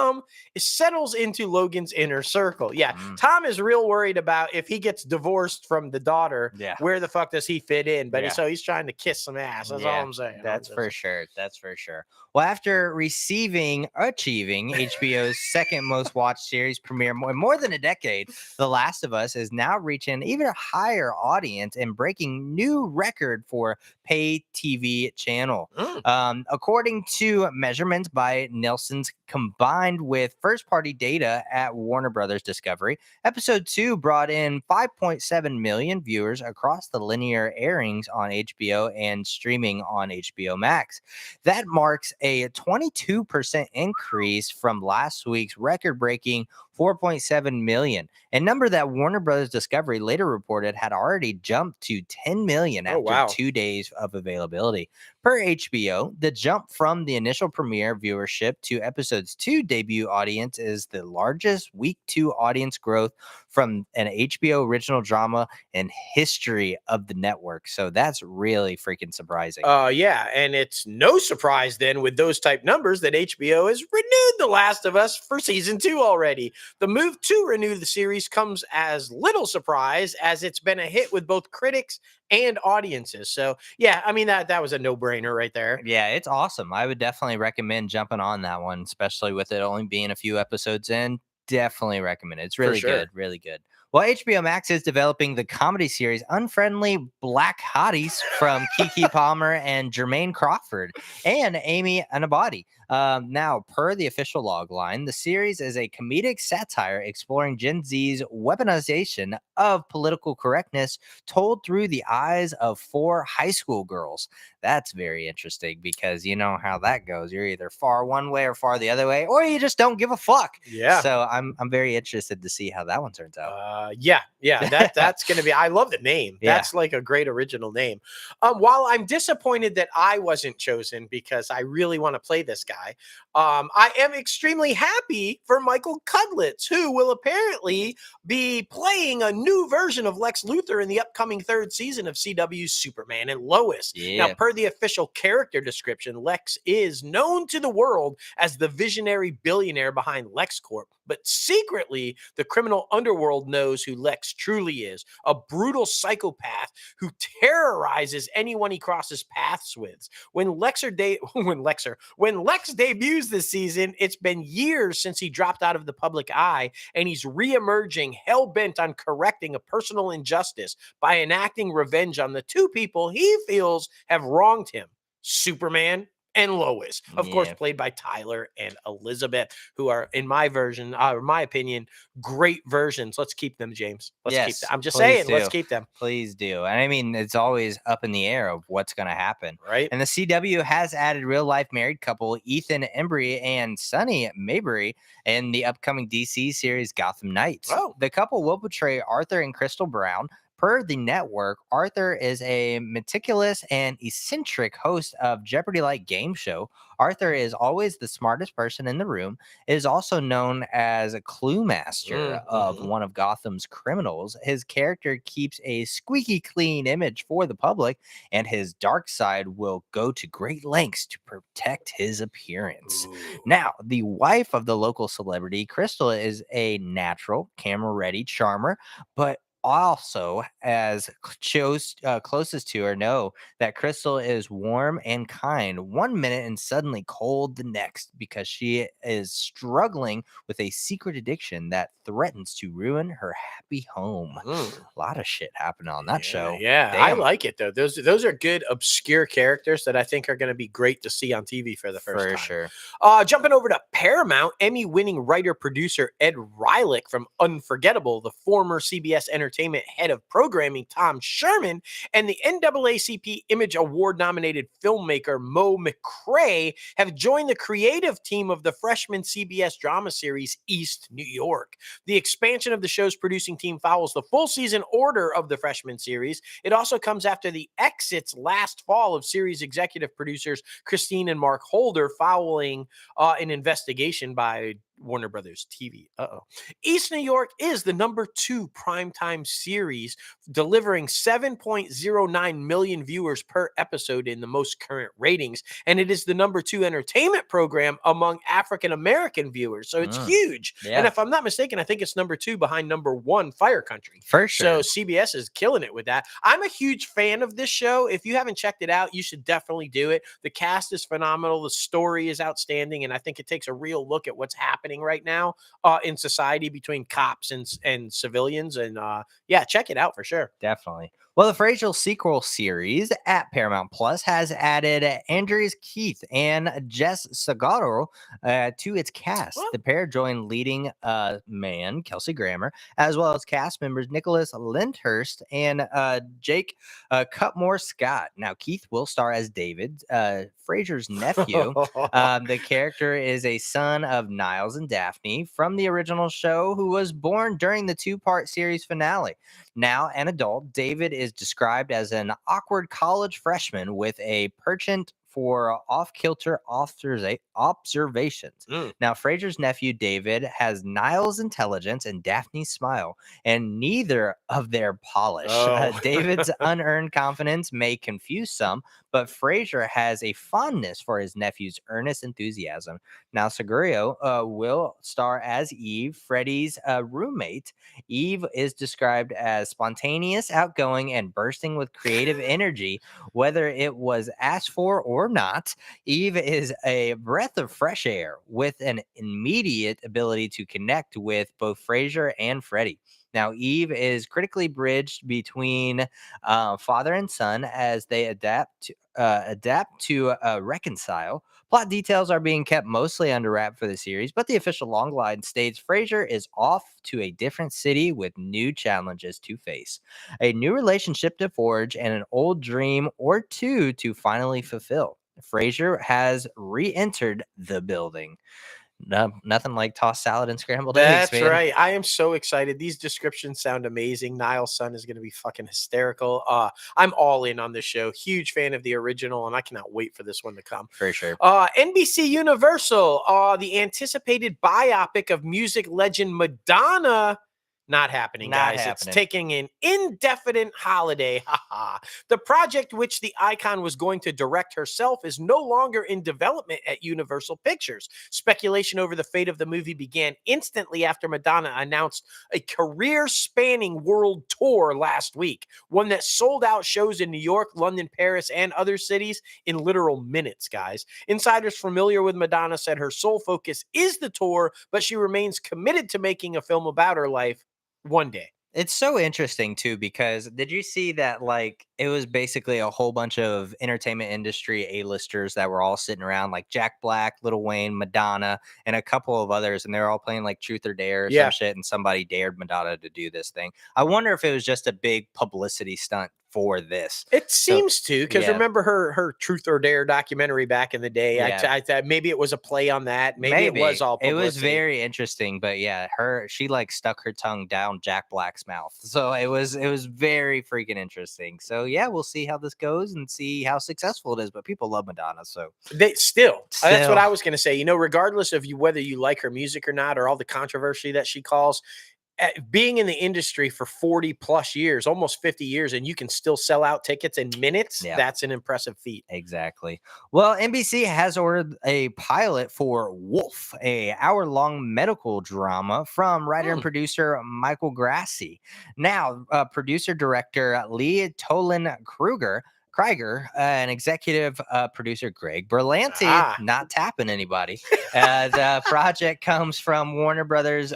Tom settles into Logan's inner circle. Yeah, Tom is real worried about if he gets divorced from the daughter, where the fuck does he fit in? But so he's trying to kiss some ass. That's all I'm saying. That's for sure. That's for sure. Well, after achieving HBO's second most watched series premiere in more than a decade, The Last of Us is now reaching an even higher audience and breaking new record for pay TV channel. According to measurements by Nielsen's, combined with first-party data at Warner Brothers Discovery, episode 2 brought in 5.7 million viewers across the linear airings on HBO and streaming on HBO Max. That marks a 22% increase from last week's record-breaking 4.7 million, a number that Warner Brothers Discovery later reported had already jumped to 10 million after 2 days of availability. Per HBO, the jump from the initial premiere viewership to episode's 2 debut audience is the largest week 2 audience growth from an HBO original drama in history of the network. So that's really freaking surprising. Yeah, and it's no surprise then with those type numbers that HBO has renewed The Last of Us for season 2 already. The move to renew the series comes as little surprise as it's been a hit with both critics and audiences. So, yeah, I mean that was a no-brainer right there. Yeah, it's awesome. I would definitely recommend jumping on that one, especially with it only being a few episodes in. Definitely recommend it. It's For really sure. good, really good. Well, HBO Max is developing the comedy series Unfriendly Black Hotties from Kiki Palmer and Jermaine Crawford and Amy Anabati. Now, per the official log line, the series is a comedic satire exploring Gen Z's weaponization of political correctness told through the eyes of 4 high school girls. That's very interesting because you know how that goes. You're either far one way or far the other way, or you just don't give a fuck. Yeah. So I'm very interested to see how that one turns out. Yeah, that's gonna be. I love the name. Yeah. That's like a great original name. While I'm disappointed that I wasn't chosen because I really want to play this guy, I am extremely happy for Michael Cudlitz, who will apparently be playing a new version of Lex Luthor in the upcoming 3rd season of CW's Superman and Lois. Now, Yeah. per the official character description, Lex is known to the world as the visionary billionaire behind LexCorp, but secretly, the criminal underworld knows who Lex truly is, a brutal psychopath who terrorizes anyone he crosses paths with. When Lex debuts this season, it's been years since he dropped out of the public eye, and he's re-emerging hell-bent on correcting a personal injustice by enacting revenge on the 2 people he feels have wronged him: Superman and Lois, of course, Yeah. played by Tyler and Elizabeth, who are, in my version, or my opinion, great versions. Let's keep them, James. Let's keep them. Yes. I'm just Please saying, let's do. keep them. Please do. And I mean, it's always up in the air of what's going to happen. Right? And the CW has added real life married couple Ethan Embry and Sunny Mabry in the upcoming DC series Gotham Knights. Oh, The couple will portray Arthur and Crystal Brown. Per the network, Arthur is a meticulous and eccentric host of Jeopardy-like game show. Arthur is always the smartest person in the room. Is also known as a clue master of mm-hmm. one of Gotham's criminals. His character keeps a squeaky clean image for the public, and his dark side will go to great lengths to protect his appearance. Now, the wife of the local celebrity, Crystal, is a natural, camera ready charmer, but also as closest to her know that Crystal is warm and kind one minute and suddenly cold the next because she is struggling with a secret addiction that threatens to ruin her happy home. Mm. A lot of shit happening on that show. Yeah, I Damn. like it though. Those are good obscure characters that I think are going to be great to see on TV for the first For time. sure. Jumping over to Paramount, Emmy-winning writer-producer Ed Rylick from Unforgettable, the former CBS Entertainment head of programming Tom Sherman, and the NAACP Image Award-nominated filmmaker Mo McCrae have joined the creative team of the freshman CBS drama series East New York. The expansion of the show's producing team follows the full season order of the freshman series. It also comes after the exits last fall of series executive producers Christine and Mark Holder following an investigation by Warner Brothers TV. East New York is the number 2 primetime series, delivering 7.09 million viewers per episode in the most current ratings. And it is the number 2 entertainment program among African American viewers. So it's huge. Yeah. And if I'm not mistaken, I think it's number 2 behind number 1, Fire Country. For sure. So CBS is killing it with that. I'm a huge fan of this show. If you haven't checked it out, you should definitely do it. The cast is phenomenal. The story is outstanding. And I think it takes a real look at what's happening right now in society between cops and civilians. And yeah, check it out for sure. Definitely. Well, the Frasier sequel series at Paramount Plus has added Andreas Keith and Jess Sagaro to its cast. Well, The pair joined leading man Kelsey Grammer, as well as cast members Nicholas Lyndhurst and Jake Cutmore Scott. Now, Keith will star as David, Frasier's nephew. The character is a son of Niles and Daphne from the original show, who was born during the 2-part series finale. Now an adult, David is described as an awkward college freshman with a penchant for off-kilter observations. Mm. Now, Fraser's nephew David has Niall's intelligence and Daphne's smile, and neither of their polish. Oh. David's unearned confidence may confuse some, but Fraser has a fondness for his nephew's earnest enthusiasm. Now, Segurio will star as Eve, Freddie's roommate. Eve is described as spontaneous, outgoing, and bursting with creative energy, whether it was asked for or not. Eve is a breath of fresh air with an immediate ability to connect with both Fraser and Freddie. Now, Eve is critically bridged between father and son as they adapt to reconcile. Plot details are being kept mostly under wrap for the series, but the official logline states Fraser is off to a different city with new challenges to face, a new relationship to forge, and an old dream or two to finally fulfill. Fraser has re-entered the building. No, nothing like tossed salad and scrambled eggs, That's man. right. I am so excited. These descriptions sound amazing. Niall's son is going to be fucking hysterical. I'm all in on this show. Huge fan of the original, and I cannot wait for this one to come. For sure. NBC Universal, the anticipated biopic of music legend Madonna. Not happening, Not guys. happening. It's taking an indefinite holiday. The project, which the icon was going to direct herself, is no longer in development at Universal Pictures. Speculation over the fate of the movie began instantly after Madonna announced a career-spanning world tour last week, one that sold out shows in New York, London, Paris, and other cities in literal minutes, guys. Insiders familiar with Madonna said her sole focus is the tour, but she remains committed to making a film about her life one day. It's so interesting too, because did you see that like it was basically a whole bunch of entertainment industry A-listers that were all sitting around, like Jack Black, Lil Wayne, Madonna, and a couple of others, and they were all playing like Truth or Dare or Yeah. some shit, and somebody dared Madonna to do this thing. I wonder if it was just a big publicity stunt for this. It So, seems to, because yeah. remember her Truth or Dare documentary back in the day. Yeah. I thought maybe it was a play on that. Maybe it was all It publicity. was very interesting, but yeah, she like stuck her tongue down Jack Black's mouth. So it was very freaking interesting. So yeah, we'll see how this goes and see how successful it is. But people love Madonna, so They still. That's what Still. I was going to say. You know, regardless of whether you like her music or not, or all the controversy that she calls, being in the industry for 40 plus years, almost 50 years, and you can still sell out tickets in minutes. Yeah. That's an impressive feat. Exactly. Well, NBC has ordered a pilot for Wolf, a hour-long medical drama from writer and producer Michael Grassi. Now, producer director Lee Tolan Krieger, and executive producer Greg Berlanti, not tapping anybody. The project comes from Warner Brothers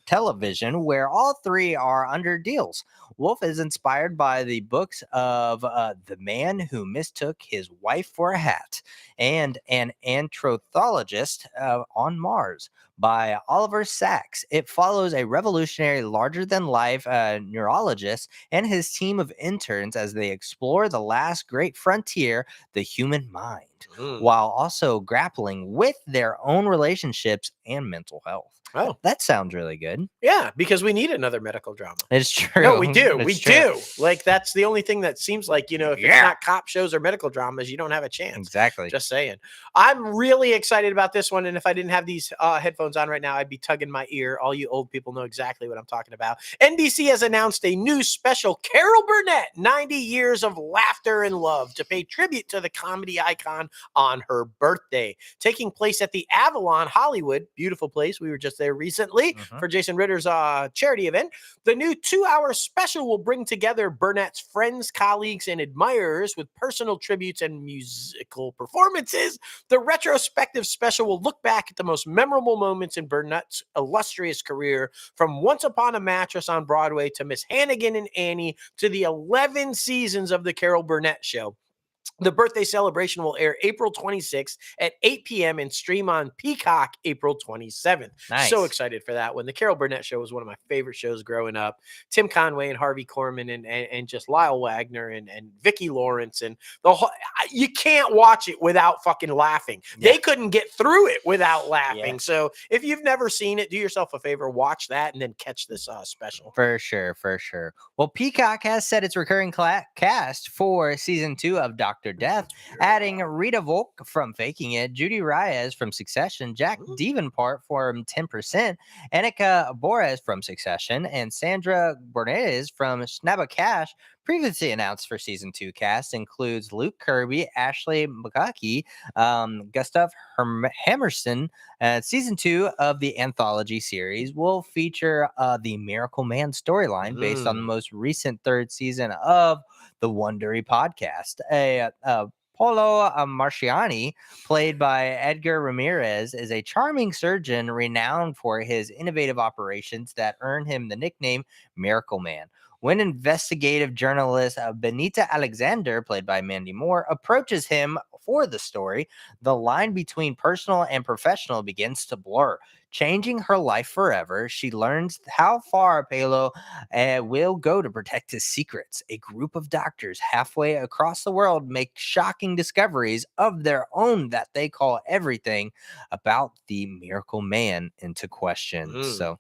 Television, where all three are under deals. Wolf is inspired by the books of The Man Who Mistook His Wife for a Hat and An Anthropologist on Mars by Oliver Sacks. It follows a revolutionary, larger-than-life neurologist and his team of interns as they explore the last great frontier, the human mind, while also grappling with their own relationships and mental health. Oh, that sounds really good. Yeah, because we need another medical drama. It's true. No, we do. It's We true. do. Like, that's the only thing that seems like, if it's not cop shows or medical dramas, you don't have a chance. Exactly. Just saying. I'm really excited about this one. And if I didn't have these headphones on right now, I'd be tugging my ear. All you old people know exactly what I'm talking about. NBC has announced a new special, Carol Burnett, 90 Years of Laughter and Love, to pay tribute to the comedy icon on her birthday. Taking place at the Avalon Hollywood, beautiful place. We were just there recently for Jason Ritter's charity event. The new 2-hour special will bring together Burnett's friends, colleagues, and admirers with personal tributes and musical performances. The retrospective special will look back at the most memorable moments in Burnett's illustrious career, from Once Upon a Mattress on Broadway to Miss Hannigan and Annie to the 11 seasons of the Carol Burnett Show. The birthday celebration will air April 26th at 8 p.m. and stream on Peacock April 27th. So Nice. excited for that one. The Carol Burnett Show was one of my favorite shows growing up. Tim Conway and Harvey Korman and just Lyle Wagner and Vicki Lawrence and the whole. You can't watch it without fucking laughing. Yeah. They couldn't get through it without Yeah. laughing. So if you've never seen it, do yourself a favor, watch that and then catch this special. For sure, for sure. Well, Peacock has set its recurring cast for season 2 of Doctor Death, adding Rita Volk from Faking It, Judy Reyes from Succession, Jack Davenport from 10%, Annika Borres from Succession, and Sandra Bornez from Snabacash. Previously announced for season 2 cast includes Luke Kirby, Ashley McCaughey, Gustav Hammerson. Season 2 of the anthology series will feature the Miracle Man storyline based on the most recent 3rd season of the Wondery podcast. Paulo Marciani, played by Edgar Ramirez, is a charming surgeon renowned for his innovative operations that earn him the nickname Miracle Man. When investigative journalist Benita Alexander, played by Mandy Moore, approaches him for the story, the line between personal and professional begins to blur. Changing her life forever, she learns how far Palo will go to protect his secrets. A group of doctors halfway across the world make shocking discoveries of their own that they call everything about the Miracle Man into question. So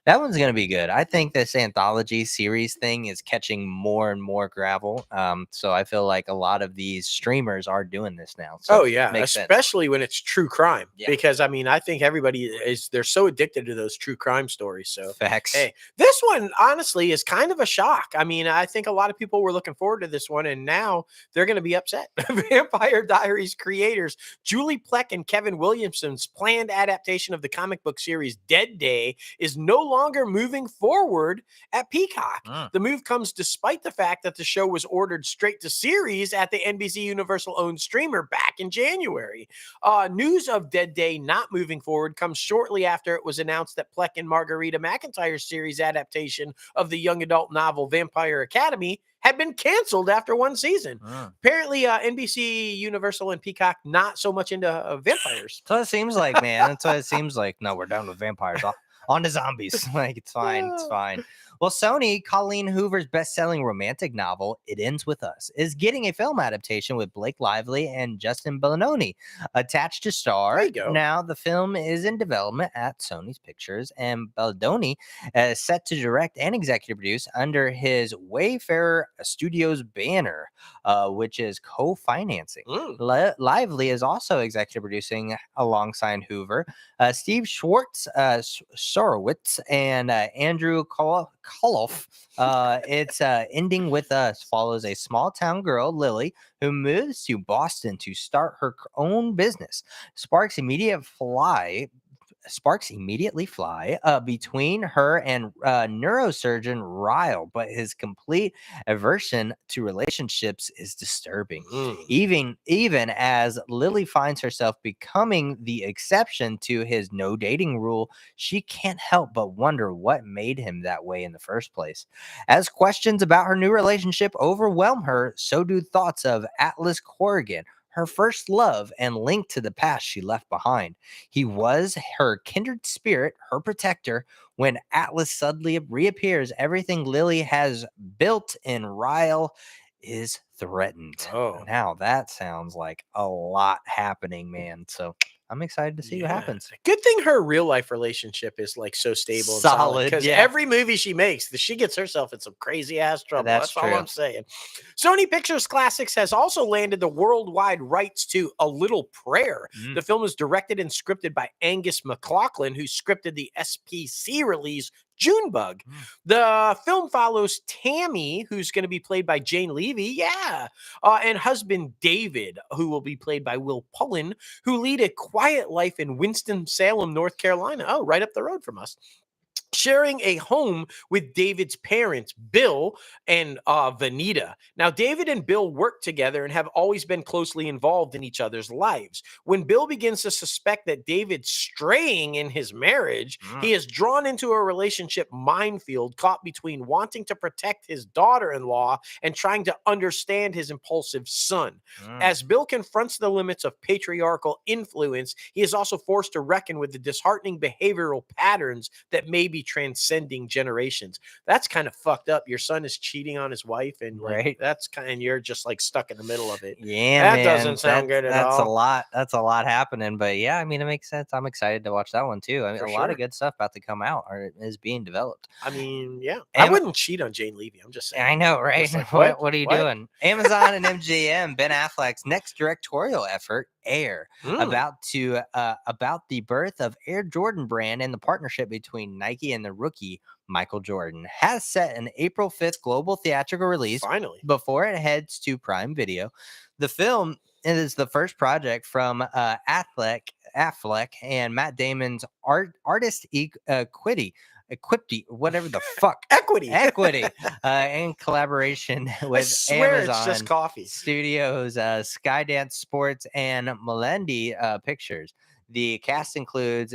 that one's going to be good. I think this anthology series thing is catching more and more gravel. So I feel like a lot of these streamers are doing this now. So Oh yeah, makes sense. especially when it's true crime. Yeah. Because I mean, I think everybody they're so addicted to those true crime stories. So Facts. hey, this one honestly is kind of a shock. I mean, I think a lot of people were looking forward to this one, and now they're going to be upset. Vampire Diaries creators Julie Plec and Kevin Williamson's planned adaptation of the comic book series Dead Day is no longer moving forward at Peacock. The move comes despite the fact that the show was ordered straight to series at the NBC Universal owned streamer back in January. News of Dead Day not moving forward comes shortly after it was announced that Plec and Margarita McIntyre's series adaptation of the young adult novel Vampire Academy had been canceled after one season. Apparently, NBC, Universal, and Peacock not so much into vampires. So it seems like, man. That's what it seems like. No, we're done with vampires. On to zombies. Like, it's fine. It's fine. Well, Sony, Colleen Hoover's best-selling romantic novel, It Ends With Us, is getting a film adaptation with Blake Lively and Justin Belloni attached to star. There you go. Now, the film is in development at Sony's Pictures, and Belloni is set to direct and executive produce under his Wayfarer Studios banner, which is co-financing. Lively is also executive producing alongside Hoover. Steve Schwartz, Sorowitz, and Andrew Koloff. It's Ending With Us follows a small town girl, Lily, who moves to Boston to start her own business. Sparks immediately fly between her and neurosurgeon Ryle, but his complete aversion to relationships is disturbing. Even as Lily finds herself becoming the exception to his no dating rule, she can't help but wonder what made him that way in the first place. As questions about her new relationship overwhelm her, so do thoughts of Atlas Corrigan, her first love and linked to the past she left behind. He was her kindred spirit, her protector. When Atlas suddenly reappears, everything Lily has built in Ryle is threatened. Now that sounds like a lot happening, man. So I'm excited to see what happens. Good thing her real life relationship is like so stable and solid. Because every movie she makes, she gets herself in some crazy ass trouble. That's all I'm saying. Sony Pictures Classics has also landed the worldwide rights to A Little Prayer. The film is directed and scripted by Angus McLaughlin, who scripted the SPC release Junebug. The film follows Tammy, who's going to be played by Jane Levy, and husband David, who will be played by Will Pullen, who lead a quiet life in Winston-Salem, North Carolina. Oh, right up the road from us. sharing a home with David's parents, Bill and Vanita. Now, David and Bill work together and have always been closely involved in each other's lives. When Bill begins to suspect that David's straying in his marriage, he is drawn into a relationship minefield caught between wanting to protect his daughter in law and trying to understand his impulsive son. As Bill confronts the limits of patriarchal influence, he is also forced to reckon with the disheartening behavioral patterns that may be transcending generations. That's kind of fucked up. Your son is cheating on his wife, and like and you're just like stuck in the middle of it. Yeah, that man, doesn't sound good at all. That's a lot happening, but yeah, I mean, it makes sense. I'm excited to watch that one too. I mean, For a lot of sure. good stuff about to come out or is being developed. I mean, yeah, I wouldn't cheat on Jane Levy. I'm just saying. I know, right? Like, what are you doing? Amazon and MGM, Ben Affleck's next directorial effort, Air, about the birth of Air Jordan brand and the partnership between Nike and the rookie Michael Jordan, has set an April 5th global theatrical release. Finally, before it heads to Prime Video. The film is the first project from Affleck and Matt Damon's artist Equity, whatever the fuck. Equity, in collaboration with Amazon Amazon it's just coffee. Studios, Skydance Sports, and Melendi Pictures. The cast includes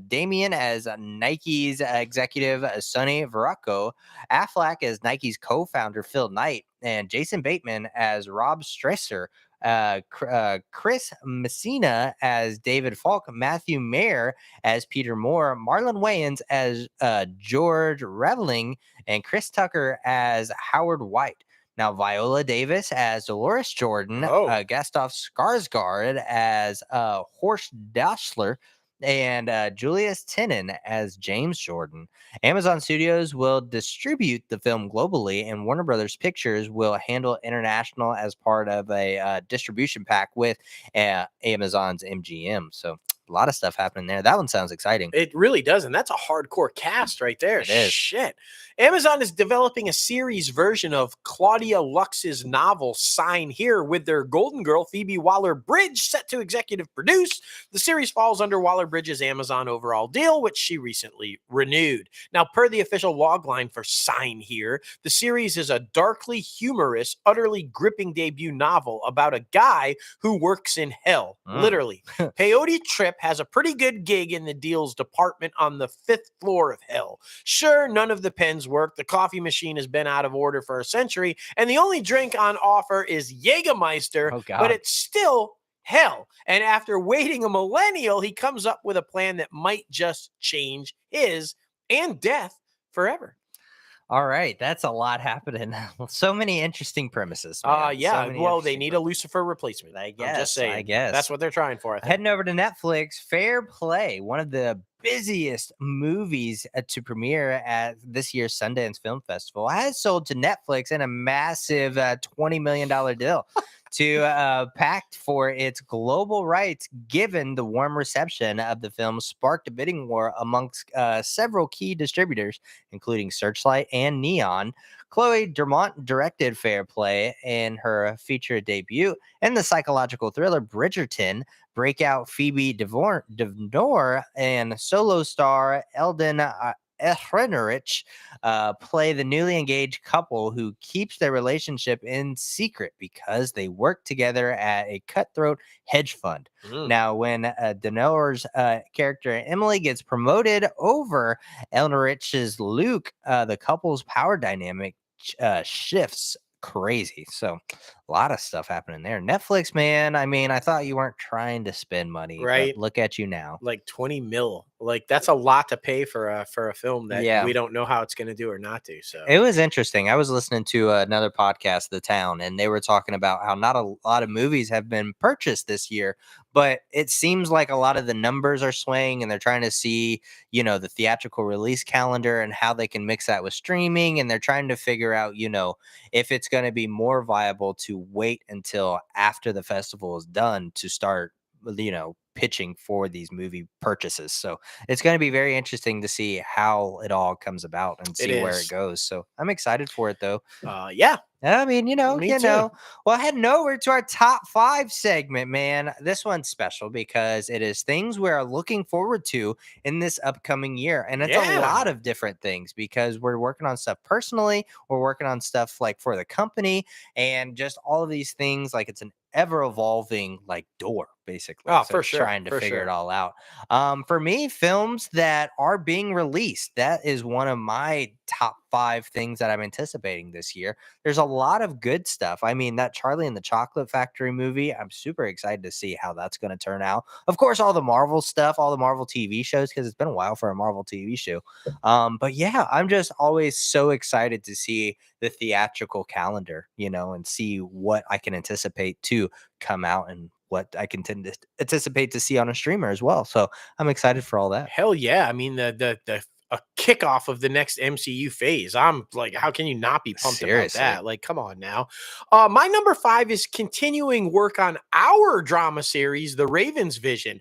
Damien as Nike's executive, Sonny Veracco, Affleck as Nike's co-founder, Phil Knight, and Jason Bateman as Rob Stresser, Chris Messina as David Falk, Matthew Mayer as Peter Moore, Marlon Wayans as George Reveling, and Chris Tucker as Howard White. Now, Viola Davis as Dolores Jordan, Gustav Skarsgård as Horst Dassler, and Julius Tenen as James Jordan. Amazon Studios will distribute the film globally, and Warner Brothers Pictures will handle international as part of a distribution pack with Amazon's MGM. So a lot of stuff happening there. That one sounds exciting. It really does, and that's a hardcore cast right there. It is. Shit. Amazon is developing a series version of Claudia Lux's novel Sign Here with their Golden Girl Phoebe Waller-Bridge set to executive produce. The series falls under Waller-Bridge's Amazon overall deal, which she recently renewed. Now, per the official logline for Sign Here, the series is a darkly humorous, utterly gripping debut novel about a guy who works in hell, literally. Peyote Trip has a pretty good gig in the deals department on the 5th floor of hell. Sure, none of the pens work. The coffee machine has been out of order for a century, and the only drink on offer is Jägermeister, but it's still hell. And after waiting a millennial, he comes up with a plan that might just change his and death forever. All right, that's a lot happening. So many interesting premises. Yeah. Well, they need a Lucifer replacement. I guess. I'm just saying. I guess that's what they're trying for. Heading over to Netflix, Fair Play, one of the busiest movies to premiere at this year's Sundance Film Festival, has sold to Netflix in a massive $20 million deal to pact for its global rights, given the warm reception of the film sparked a bidding war amongst several key distributors, including Searchlight and Neon. Chloe Dermont directed Fair Play in her feature debut, and the psychological thriller Bridgerton breakout Phoebe Devnor and solo star Eldon Ehrenreich play the newly engaged couple who keeps their relationship in secret because they work together at a cutthroat hedge fund. Now, when Denor's character Emily gets promoted over Ehrenreich's Luke, the couple's power dynamic shifts crazy. So a lot of stuff happening there. Netflix, man, I mean, I thought you weren't trying to spend money, right? But look at you now. Like 20 mil. Like that's a lot to pay for a film that we don't know how it's going to do or not do. So it was interesting. I was listening to another podcast, The Town, and they were talking about how not a lot of movies have been purchased this year, but it seems like a lot of the numbers are swaying, and they're trying to see, you know, the theatrical release calendar and how they can mix that with streaming, and they're trying to figure out, you know, if it's going to be more viable to wait until after the festival is done to start, you know, pitching for these movie purchases. So it's going to be very interesting to see how it all comes about and see where it goes. So I'm excited for it, though. Yeah. I mean, Me too. Well, heading over to our top 5 segment, man. This one's special because it is things we are looking forward to in this upcoming year. And it's a lot Yeah. of different things because we're working on stuff personally, we're working on stuff like for the company, and just all of these things. Like it's an ever evolving like door basically, Oh, so for it's sure. trying to For figure it sure. all out. For me, films that are being released, that is one of my top 5 things that I'm anticipating this year. There's a lot of good stuff. I mean, that Charlie and the Chocolate Factory movie, I'm super excited to see how that's going to turn out. Of course, all the Marvel stuff, all the Marvel TV shows, because it's been a while for a Marvel TV show. But yeah, I'm just always so excited to see the theatrical calendar, and see what I can anticipate to come out and what I can tend to anticipate to see on a streamer as well. So I'm excited for all that. Hell yeah. I mean, the a kickoff of the next MCU phase. I'm like, how can you not be pumped about Seriously. that? Like, come on now. My number 5 is continuing work on our drama series, The Raven's Vision.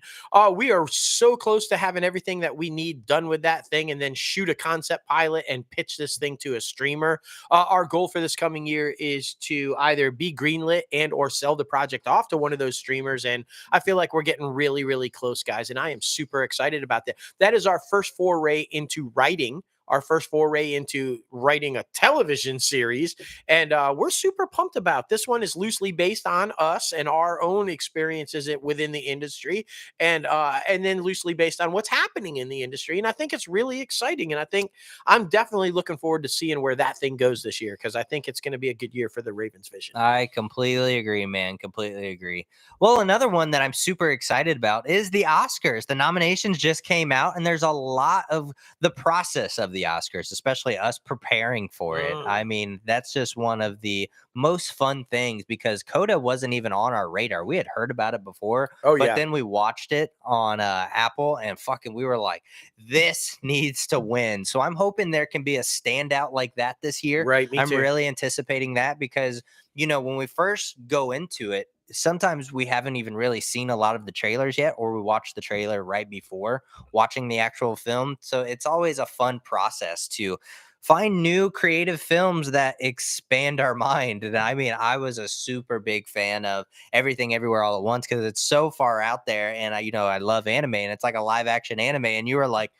We are so close to having everything that we need done with that thing, and then shoot a concept pilot and pitch this thing to a streamer. Our goal for this coming year is to either be greenlit and or sell the project off to one of those streamers. And I feel like we're getting really, really close, guys. And I am super excited about that. That is our first foray into writing, our first foray into writing a television series. And we're super pumped about this one. Is loosely based on us and our own experiences within the industry, and then loosely based on what's happening in the industry. And I think it's really exciting. And I think I'm definitely looking forward to seeing where that thing goes this year, because I think it's going to be a good year for the Ravens Vision. I completely agree, man. Completely agree. Well, another one that I'm super excited about is the Oscars. The nominations just came out, and there's a lot of the process of the Oscars, especially us preparing for it. Mm. I mean, that's just one of the most fun things because Coda wasn't even on our radar. We had heard about it before, Oh but yeah. then we watched it on Apple, and fucking, we were like, this needs to win. So I'm hoping there can be a standout like that this year. Right. Me I'm too. really anticipating that because when we first go into it, sometimes we haven't even really seen a lot of the trailers yet, or we watch the trailer right before watching the actual film. So it's always a fun process to find new creative films that expand our mind. And I mean, I was a super big fan of Everything Everywhere All at Once because it's so far out there. And I love anime, and it's like a live action anime. And you were like,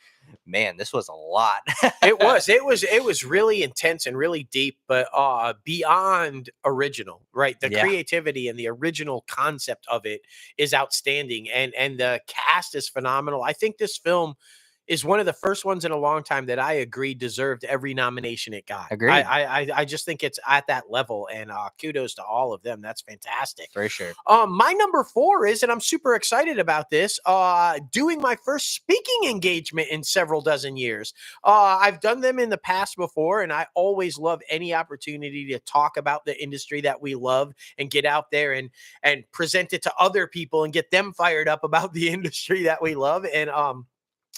man, this was a lot. It was really intense and really deep, but beyond original, right? The Yeah, creativity and the original concept of it is outstanding, and the cast is phenomenal. I think this film is one of the first ones in a long time that I agree deserved every nomination it got. I agreed. I I I just think it's at that level, and kudos to all of them. That's fantastic. For sure. My number 4 is, and I'm super excited about this, doing my first speaking engagement in several dozen years. I've done them in the past before, and I always love any opportunity to talk about the industry that we love and get out there and present it to other people and get them fired up about the industry that we love. And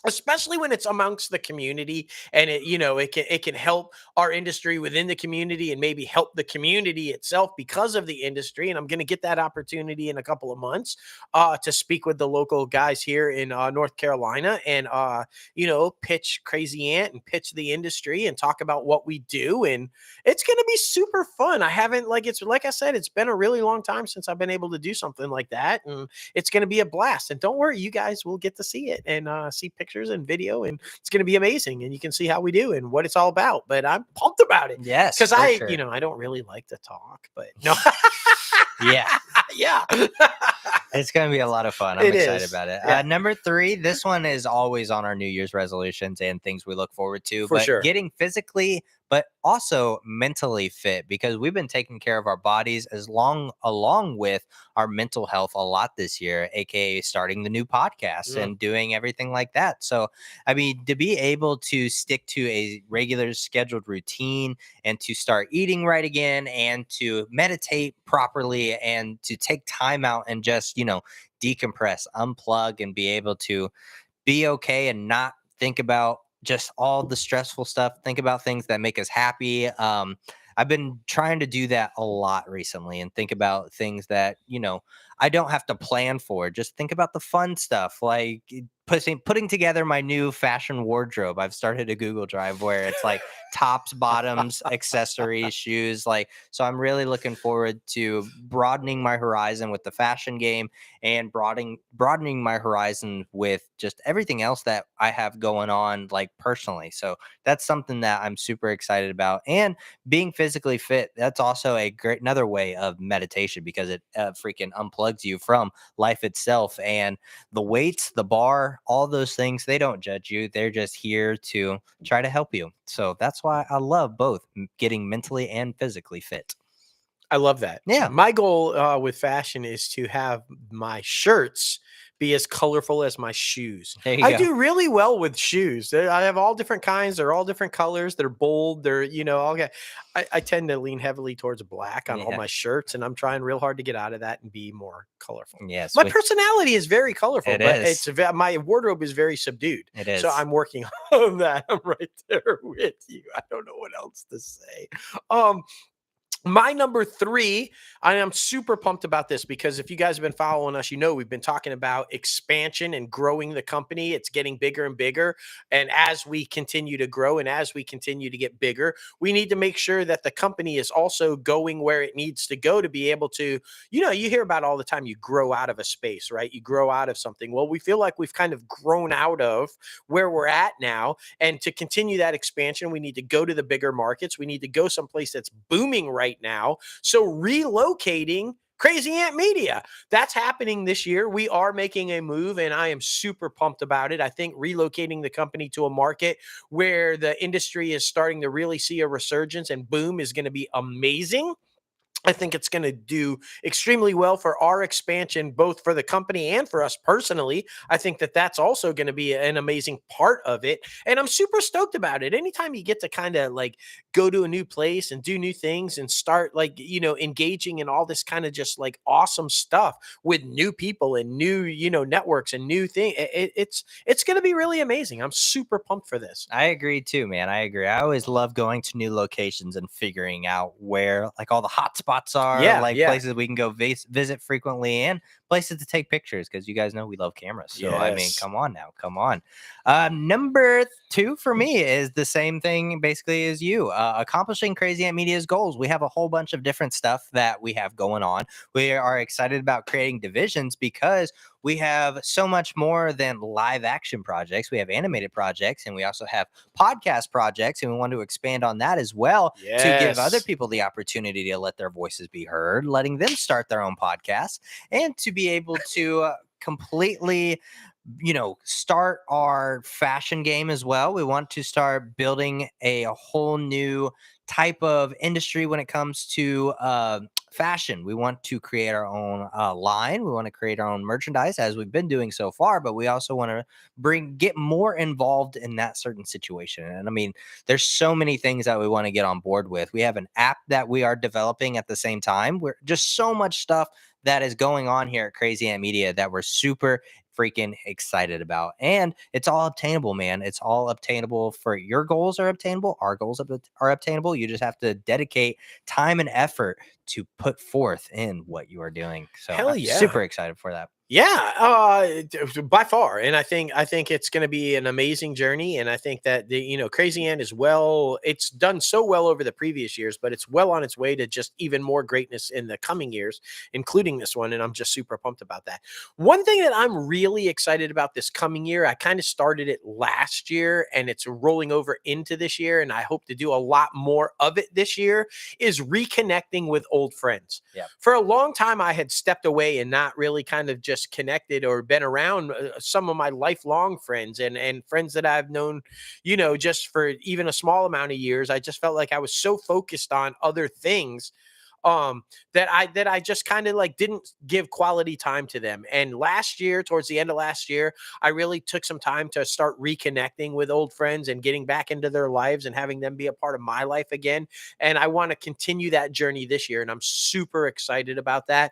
especially when it's amongst the community, and it can help our industry within the community and maybe help the community itself because of the industry. And I'm going to get that opportunity in a couple of months to speak with the local guys here in North Carolina, and pitch Crazy Ant and pitch the industry and talk about what we do. And it's going to be super fun. I haven't it's like I said, it's been a really long time since I've been able to do something like that, and it's going to be a blast. And don't worry, you guys will get to see it and see pictures and video, and it's going to be amazing. And you can see how we do and what it's all about. But I'm pumped about it Yes, because for sure. I don't really like to talk, but no, Yeah, yeah, it's gonna be a lot of fun. I'm it excited is. about it. Yeah, Number 3, this one is always on our New Year's resolutions and things we look forward to, for but sure. getting physically but also mentally fit because we've been taking care of our bodies along with our mental health a lot this year, aka starting the new podcast Mm. and doing everything like that. So, I mean, to be able to stick to a regular scheduled routine and to start eating right again and to meditate properly and to take time out and just, decompress, unplug, and be able to be okay and not think about just all the stressful stuff. Think about things that make us happy. I've been trying to do that a lot recently and think about things that, I don't have to plan for. Just think about the fun stuff like putting together my new fashion wardrobe. I've started a Google Drive where it's like tops, bottoms, accessories, shoes. Like, so I'm really looking forward to broadening my horizon with the fashion game and broadening my horizon with just everything else that I have going on, like personally. So that's something that I'm super excited about. And being physically fit, that's also a great another way of meditation because it freaking unplugs you from life itself. And the weights, the bar, all those things, they don't judge you. They're just here to try to help you. So that's why I love both getting mentally and physically fit. I love that. Yeah, My goal with fashion is to have my shirts be as colorful as my shoes. there you I go. do really well with shoes. I have all different kinds. They're all different colors. They're bold. They're, okay. I tend to lean heavily towards black on all Yeah. my shirts, and I'm trying real hard to get out of that and be more colorful. Yes, My personality is very colorful, it but is. my wardrobe is very subdued. It So is. I'm working on that. I'm right there with you. I don't know what else to say. Um, my number three, I am super pumped about this because if you guys have been following us, we've been talking about expansion and growing the company. It's getting bigger and bigger. And as we continue to grow and as we continue to get bigger, we need to make sure that the company is also going where it needs to go to be able to, you hear about all the time, you grow out of a space, right? You grow out of something. Well, we feel like we've kind of grown out of where we're at now. And to continue that expansion, we need to go to the bigger markets. We need to go someplace that's booming right now. So relocating Crazy Ant Media, that's happening this year. We are making a move and I am super pumped about it. I think relocating the company to a market where the industry is starting to really see a resurgence and boom is going to be amazing. I think it's going to do extremely well for our expansion, both for the company and for us personally. I think that that's also going to be an amazing part of it. And I'm super stoked about it. Anytime you get to kind of like go to a new place and do new things and start like, engaging in all this kind of just like awesome stuff with new people and new, networks and new things, it's going to be really amazing. I'm super pumped for this. I agree too, man. I agree. I always love going to new locations and figuring out where like all the hot spots are, Yeah. like Yeah. places we can go visit frequently and places to take pictures because you guys know we love cameras. So I mean, Yes. come on now, come on. Number two for me is the same thing basically as you. Accomplishing Crazy Ant Media's goals. We have a whole bunch of different stuff that we have going on. We are excited about creating divisions because we have so much more than live action projects. We have animated projects and we also have podcast projects. And we want to expand on that as well to give other Yes. people the opportunity to let their voices be heard, letting them start their own podcast and to be able to completely start our fashion game as well. We want to start building a whole new type of industry when it comes to fashion. We want to create our own line. We want to create our own merchandise as we've been doing so far, but we also want to get more involved in that certain situation. And I mean, there's so many things that we want to get on board with. We have an app that we are developing at the same time. We're just so much stuff that is going on here at Crazy Ant Media that we're super freaking excited about. And it's all obtainable, man. It's all obtainable. For your goals are obtainable. Our goals are obtainable. You just have to dedicate time and effort to put forth in what you are doing. So Hell I'm yeah. super excited for that. Yeah, by far, and I think it's going to be an amazing journey, and I think that the Crazy Ant is well. It's done so well over the previous years, but it's well on its way to just even more greatness in the coming years, including this one. And I'm just super pumped about that. One thing that I'm really excited about this coming year, I kind of started it last year, and it's rolling over into this year, and I hope to do a lot more of it this year. Is reconnecting with old friends. Yeah. For a long time, I had stepped away and not really kind of just connected or been around some of my lifelong friends and friends that I've known, just for even a small amount of years. I just felt like I was so focused on other things that I just kind of like didn't give quality time to them. And last year, towards the end of last year, I really took some time to start reconnecting with old friends and getting back into their lives and having them be a part of my life again. And I want to continue that journey this year, and I'm super excited about that.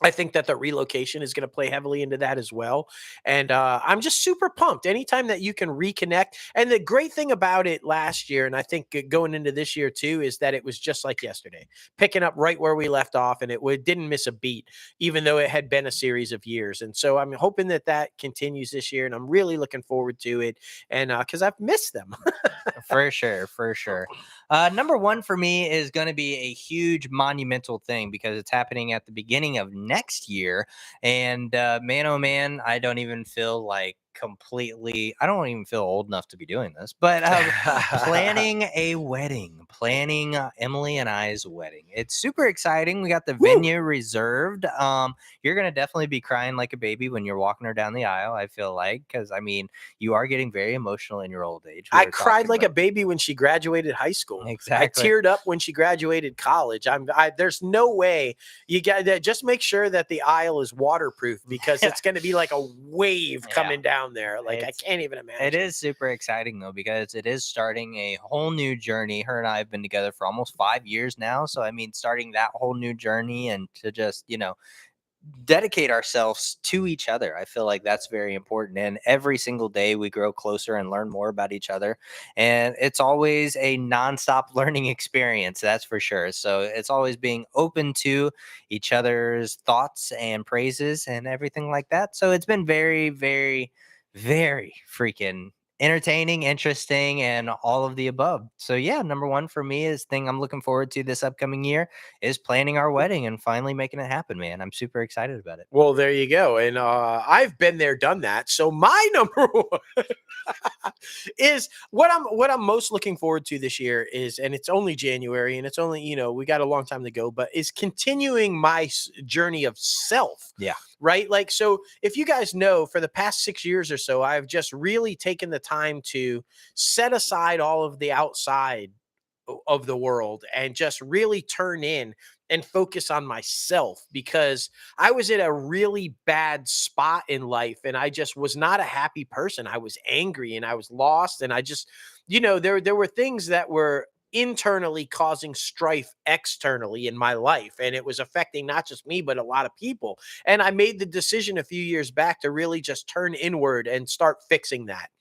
I think that the relocation is going to play heavily into that as well. And I'm just super pumped anytime that you can reconnect. And the great thing about it last year, and I think going into this year too, is that it was just like yesterday, picking up right where we left off. And it didn't miss a beat, even though it had been a series of years. And so I'm hoping that that continues this year. And I'm really looking forward to it. And because I've missed them. For sure, for sure. Number one for me is going to be a huge monumental thing because it's happening at the beginning of next year. And man, oh man, I don't even feel like I don't even feel old enough to be doing this, but planning a wedding, planning Emily and I's wedding. It's super exciting. We got the Woo! venue reserved. You're going to definitely be crying like a baby when you're walking her down the aisle, I feel like, because I mean, you are getting very emotional in your old age. I cried like a baby when she graduated high school. Exactly. I teared up when she graduated college. There's no way you got that. Just make sure that the aisle is waterproof because it's going to be like a wave coming down there. Like I can't even imagine. It is super exciting though, because it is starting a whole new journey. Her and I have been together for almost 5 years now. So, I mean, starting that whole new journey and to just, dedicate ourselves to each other. I feel like that's very important. And every single day we grow closer and learn more about each other. And it's always a nonstop learning experience, that's for sure. So it's always being open to each other's thoughts and praises and everything like that. So it's been very, very, very freaking entertaining, interesting, and all of the above. So yeah, number one for me is thing I'm looking forward to this upcoming year is planning our wedding and finally making it happen, man. I'm super excited about it. Well, there you go. And I've been there, done that. So my number one is what I'm most looking forward to this year is, and it's only January, and it's only we got a long time to go, but is continuing my journey of self. Yeah. Right. Like, so if you guys know, for the past 6 years or so, I've just really taken the time to set aside all of the outside of the world and just really turn in and focus on myself because I was in a really bad spot in life and I just was not a happy person. I was angry and I was lost and I just, there were things that were internally causing strife externally in my life, and it was affecting not just me but a lot of people. And I made the decision a few years back to really just turn inward and start fixing that.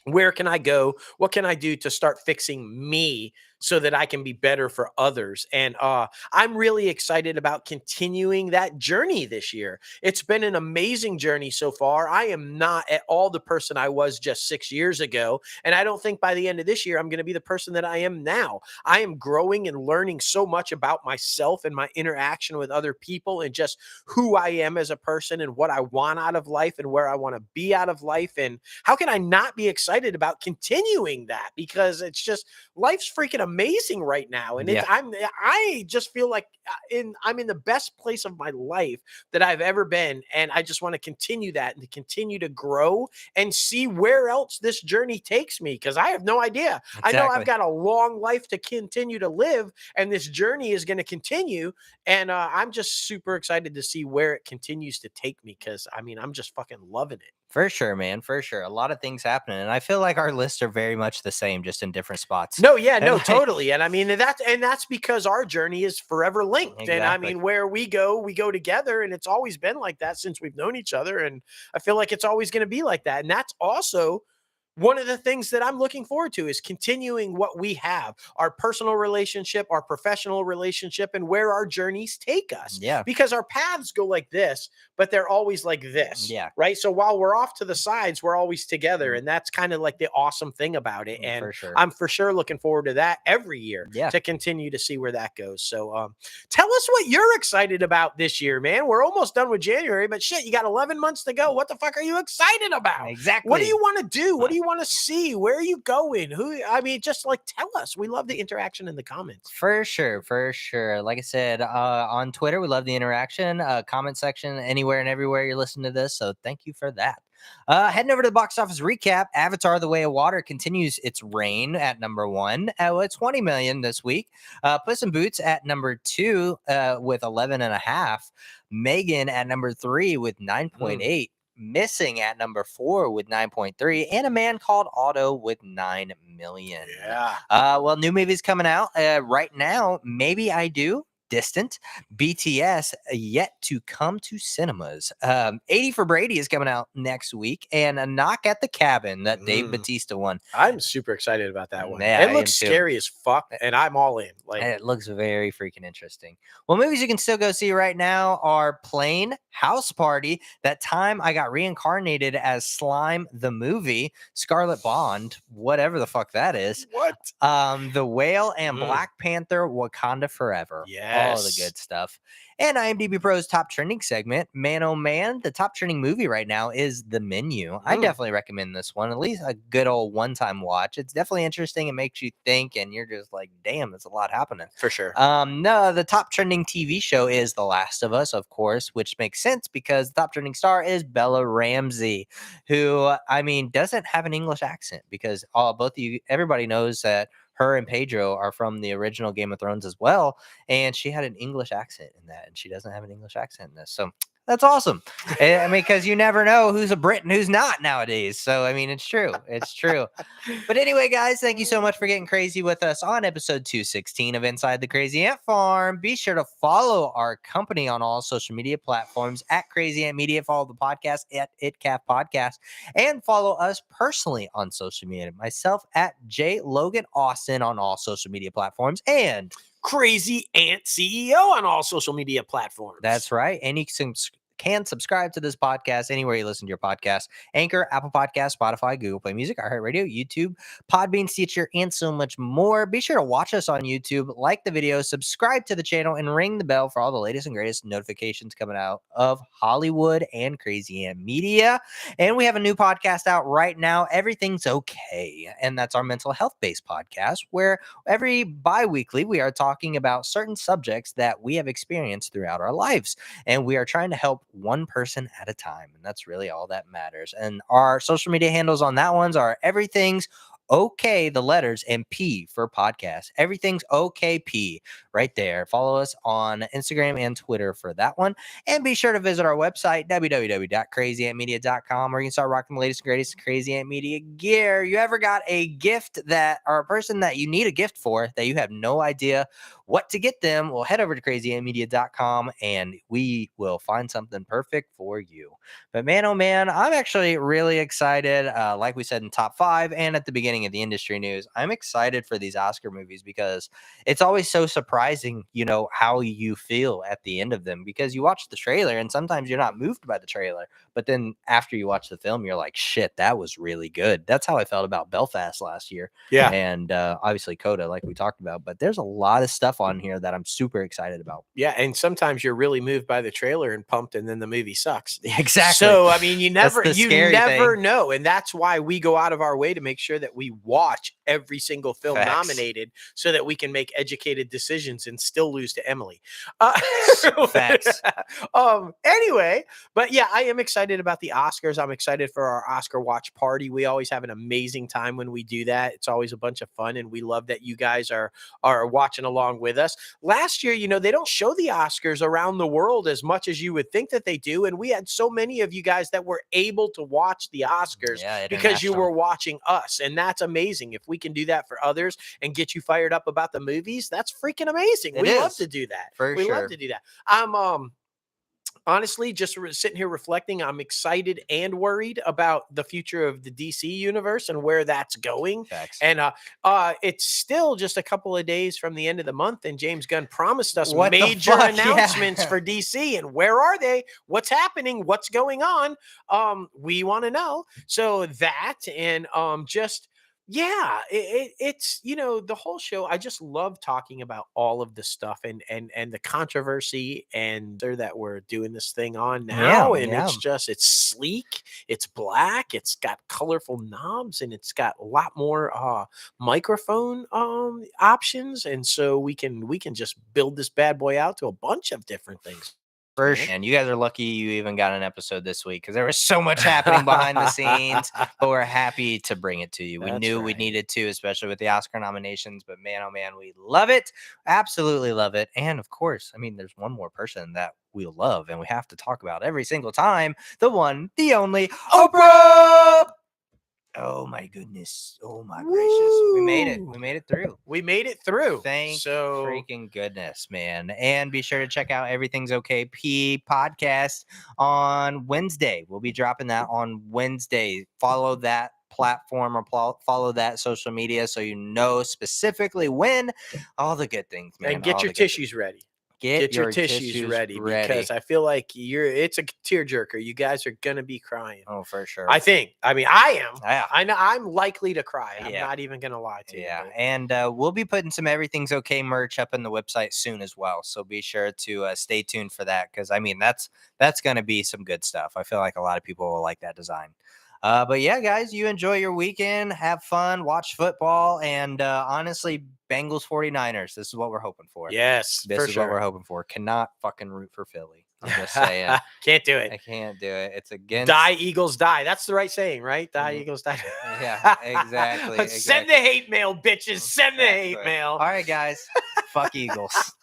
Where can I go? What can I do to start fixing me so that I can be better for others? And I'm really excited about continuing that journey this year. It's been an amazing journey so far. I am not at all the person I was just 6 years ago. And I don't think by the end of this year, I'm going to be the person that I am now. I am growing and learning so much about myself and my interaction with other people and just who I am as a person and what I want out of life and where I want to be out of life. And how can I not be excited about continuing that? Because it's just life's freaking amazing right now, and I just feel like I'm in the best place of my life that I've ever been, and I just want to continue that and to continue to grow and see where else this journey takes me because I have no idea. Exactly. I know I've got a long life to continue to live, and this journey is going to continue, and I'm just super excited to see where it continues to take me because I mean I'm just fucking loving it. For sure, man. For sure. A lot of things happening. And I feel like our lists are very much the same, just in different spots. No, yeah, And no, like- totally. And I mean, that's because our journey is forever linked. And I Exactly. mean, where we go together. And it's always been like that since we've known each other. And I feel like it's always going to be like that. And that's also one of the things that I'm looking forward to is continuing what we have, our personal relationship, our professional relationship, and where our journeys take us. Yeah. Because our paths go like this, but they're always like this. Yeah. Right. So while we're off to the sides, we're always together. And that's kind of like the awesome thing about it. And For sure. I'm for sure looking forward to that every year to continue to see where that goes. So tell us what you're excited about this year, man. We're almost done with January, but shit, you got 11 months to go. What the fuck are you excited about? Exactly. What do you want to do? What do you want to see? Where are you going? Just like tell us. We love the interaction in the comments. For sure, for sure. Like I said, on Twitter, we love the interaction, comment section, anywhere and everywhere you're listening to this. So thank you for that. Heading over to the box office recap, Avatar: The Way of Water continues its reign at number one with 20 million this week. Puss in Boots at number 2 with 11.5. Megan at number 3 with 9.8. Missing at number 4 with 9.3, and A Man Called Otto with 9 million. Yeah. Well, new movies coming out right now. Maybe I Do Distant, BTS Yet to Come to Cinemas. 80 for Brady is coming out next week, and A Knock at the Cabin, that Dave Bautista one. I'm super excited about that one. Yeah, It I looks am too. scary as fuck, and I'm all in. Like, It looks very freaking interesting. Well, movies you can still go see right now are Plane, House Party, That Time I Got Reincarnated as Slime the Movie, Scarlet Bond, whatever the fuck that is. what? The Whale and Black Panther Wakanda Forever. All the Yes. good stuff. And IMDb Pro's top trending segment, Man Oh Man, the top trending movie right now is The Menu. I definitely recommend this one, at least a good old one-time watch. It's definitely interesting. It makes you think, and you're just like, damn, there's a lot happening. For sure. No, the top trending TV show is The Last of Us, of course, which makes sense because the top trending star is Bella Ramsey, who, I mean, doesn't have an English accent because both of you, everybody knows that her and Pedro are from the original Game of Thrones as well, and she had an English accent in that, and she doesn't have an English accent in this. So that's awesome. I mean, because you never know who's a Brit and who's not nowadays. So, I mean, it's true. It's true. But anyway, guys, thank you so much for getting crazy with us on episode 216 of Inside the Crazy Ant Farm. Be sure to follow our company on all social media platforms at Crazy Ant Media. Follow the podcast at ITCAFpodcast, and follow us personally on social media. Myself at J Logan Austin on all social media platforms, and Crazy Ant CEO on all social media platforms. that's right. And you can subscribe to this podcast anywhere you listen to your podcast: Anchor, Apple Podcasts, Spotify, Google Play Music, iHeartRadio, YouTube, Podbean, Stitcher, and so much more. Be sure to watch us on YouTube, like the video, subscribe to the channel, and ring the bell for all the latest and greatest notifications coming out of Hollywood and Crazy Ant Media. And we have a new podcast out right now, Everything's Okay. And that's our mental health-based podcast, where every bi-weekly we are talking about certain subjects that we have experienced throughout our lives. And we are trying to help one person at a time. And that's really all that matters. And our social media handles on that ones are Everything's Okay, the letters, and P for podcast. Everything's Okay P right there. Follow us on Instagram and Twitter for that one. And be sure to visit our website, www.crazyantmedia.com, where you can start rocking the latest and greatest Crazy Ant Media gear. You ever got a gift that, or a person that you need a gift for that you have no idea what to get them? Well, head over to crazyantmedia.com and we will find something perfect for you. But man, oh man, I'm actually really excited. Like we said in top 5 and at the beginning of the industry news, I'm excited for these Oscar movies because it's always so surprising, you know, how you feel at the end of them, because you watch the trailer and sometimes you're not moved by the trailer. But then after you watch the film, you're like, shit, that was really good. That's how I felt about Belfast last year. Yeah. And obviously Coda, like we talked about. But there's a lot of stuff on here that I'm super excited about. Yeah, and sometimes you're really moved by the trailer and pumped, and then the movie sucks. Exactly. So I mean, you never thing. know, and that's why we go out of our way to make sure that we watch every single film Facts. Nominated, so that we can make educated decisions and still lose to Emily. Facts. Anyway, but yeah, I am excited about the Oscars. I'm excited for our Oscar watch party. We always have an amazing time when we do that. It's always a bunch of fun, and we love that you guys are watching along with us. Last year, you know, they don't show the Oscars around the world as much as you would think that they do, and we had so many of you guys that were able to watch the Oscars because you were watching us, and that's amazing. If we can do that for others and get you fired up about the movies, that's freaking amazing. We love to do that. We love to do that. I'm honestly, just sitting here reflecting, I'm excited and worried about the future of the DC universe and where that's going. Facts. And it's still just a couple of days from the end of the month, and James Gunn promised us major announcements for DC. And where are they? What's happening? What's going on? We want to know. So that, and just yeah, it's, you know, the whole show. I just love talking about all of the stuff and the controversy and that we're doing this thing on now. It's just, it's sleek, it's black, it's got colorful knobs, and it's got a lot more microphone options. And so we can just build this bad boy out to a bunch of different things. And you guys are lucky you even got an episode this week, because there was so much happening behind the scenes, but we're happy to bring it to you. We knew we needed to, especially with the Oscar nominations, but man, oh man, we love it. Absolutely love it. And of course, I mean, there's one more person that we love and we have to talk about every single time. The one, the only, Oprah! Oh my goodness. Oh my gracious. We made it. We made it through. We made it through. Thank so freaking goodness, man. And be sure to check out Everything's Okay P podcast on Wednesday. We'll be dropping that on Wednesday. Follow that platform or follow that social media so you know specifically when. All the good things, man. and get all your the good things. tissues ready. Get Your tissues ready, because I feel like it's a tearjerker. You guys are gonna be crying. Oh, for sure. I think. I mean, I am. Yeah. I know I'm likely to cry. I'm Yeah. not even gonna lie to you. Yeah, but- and we'll be putting some Everything's Okay merch up in the website soon as well. So be sure to stay tuned for that, because I mean that's going to be some good stuff. I feel like a lot of people will like that design. But yeah, guys, you enjoy your weekend, have fun, watch football, and honestly, Bengals 49ers. This is what we're hoping for. Yes, This for is sure. what we're hoping for. Cannot fucking root for Philly. I'm just saying. Can't do it. I can't do it. It's against. Die, Eagles, die. That's the right saying, right? Die, Eagles, die. Yeah, exactly. Send the hate mail, bitches. Send the hate Exactly. mail. All right, guys. Fuck Eagles.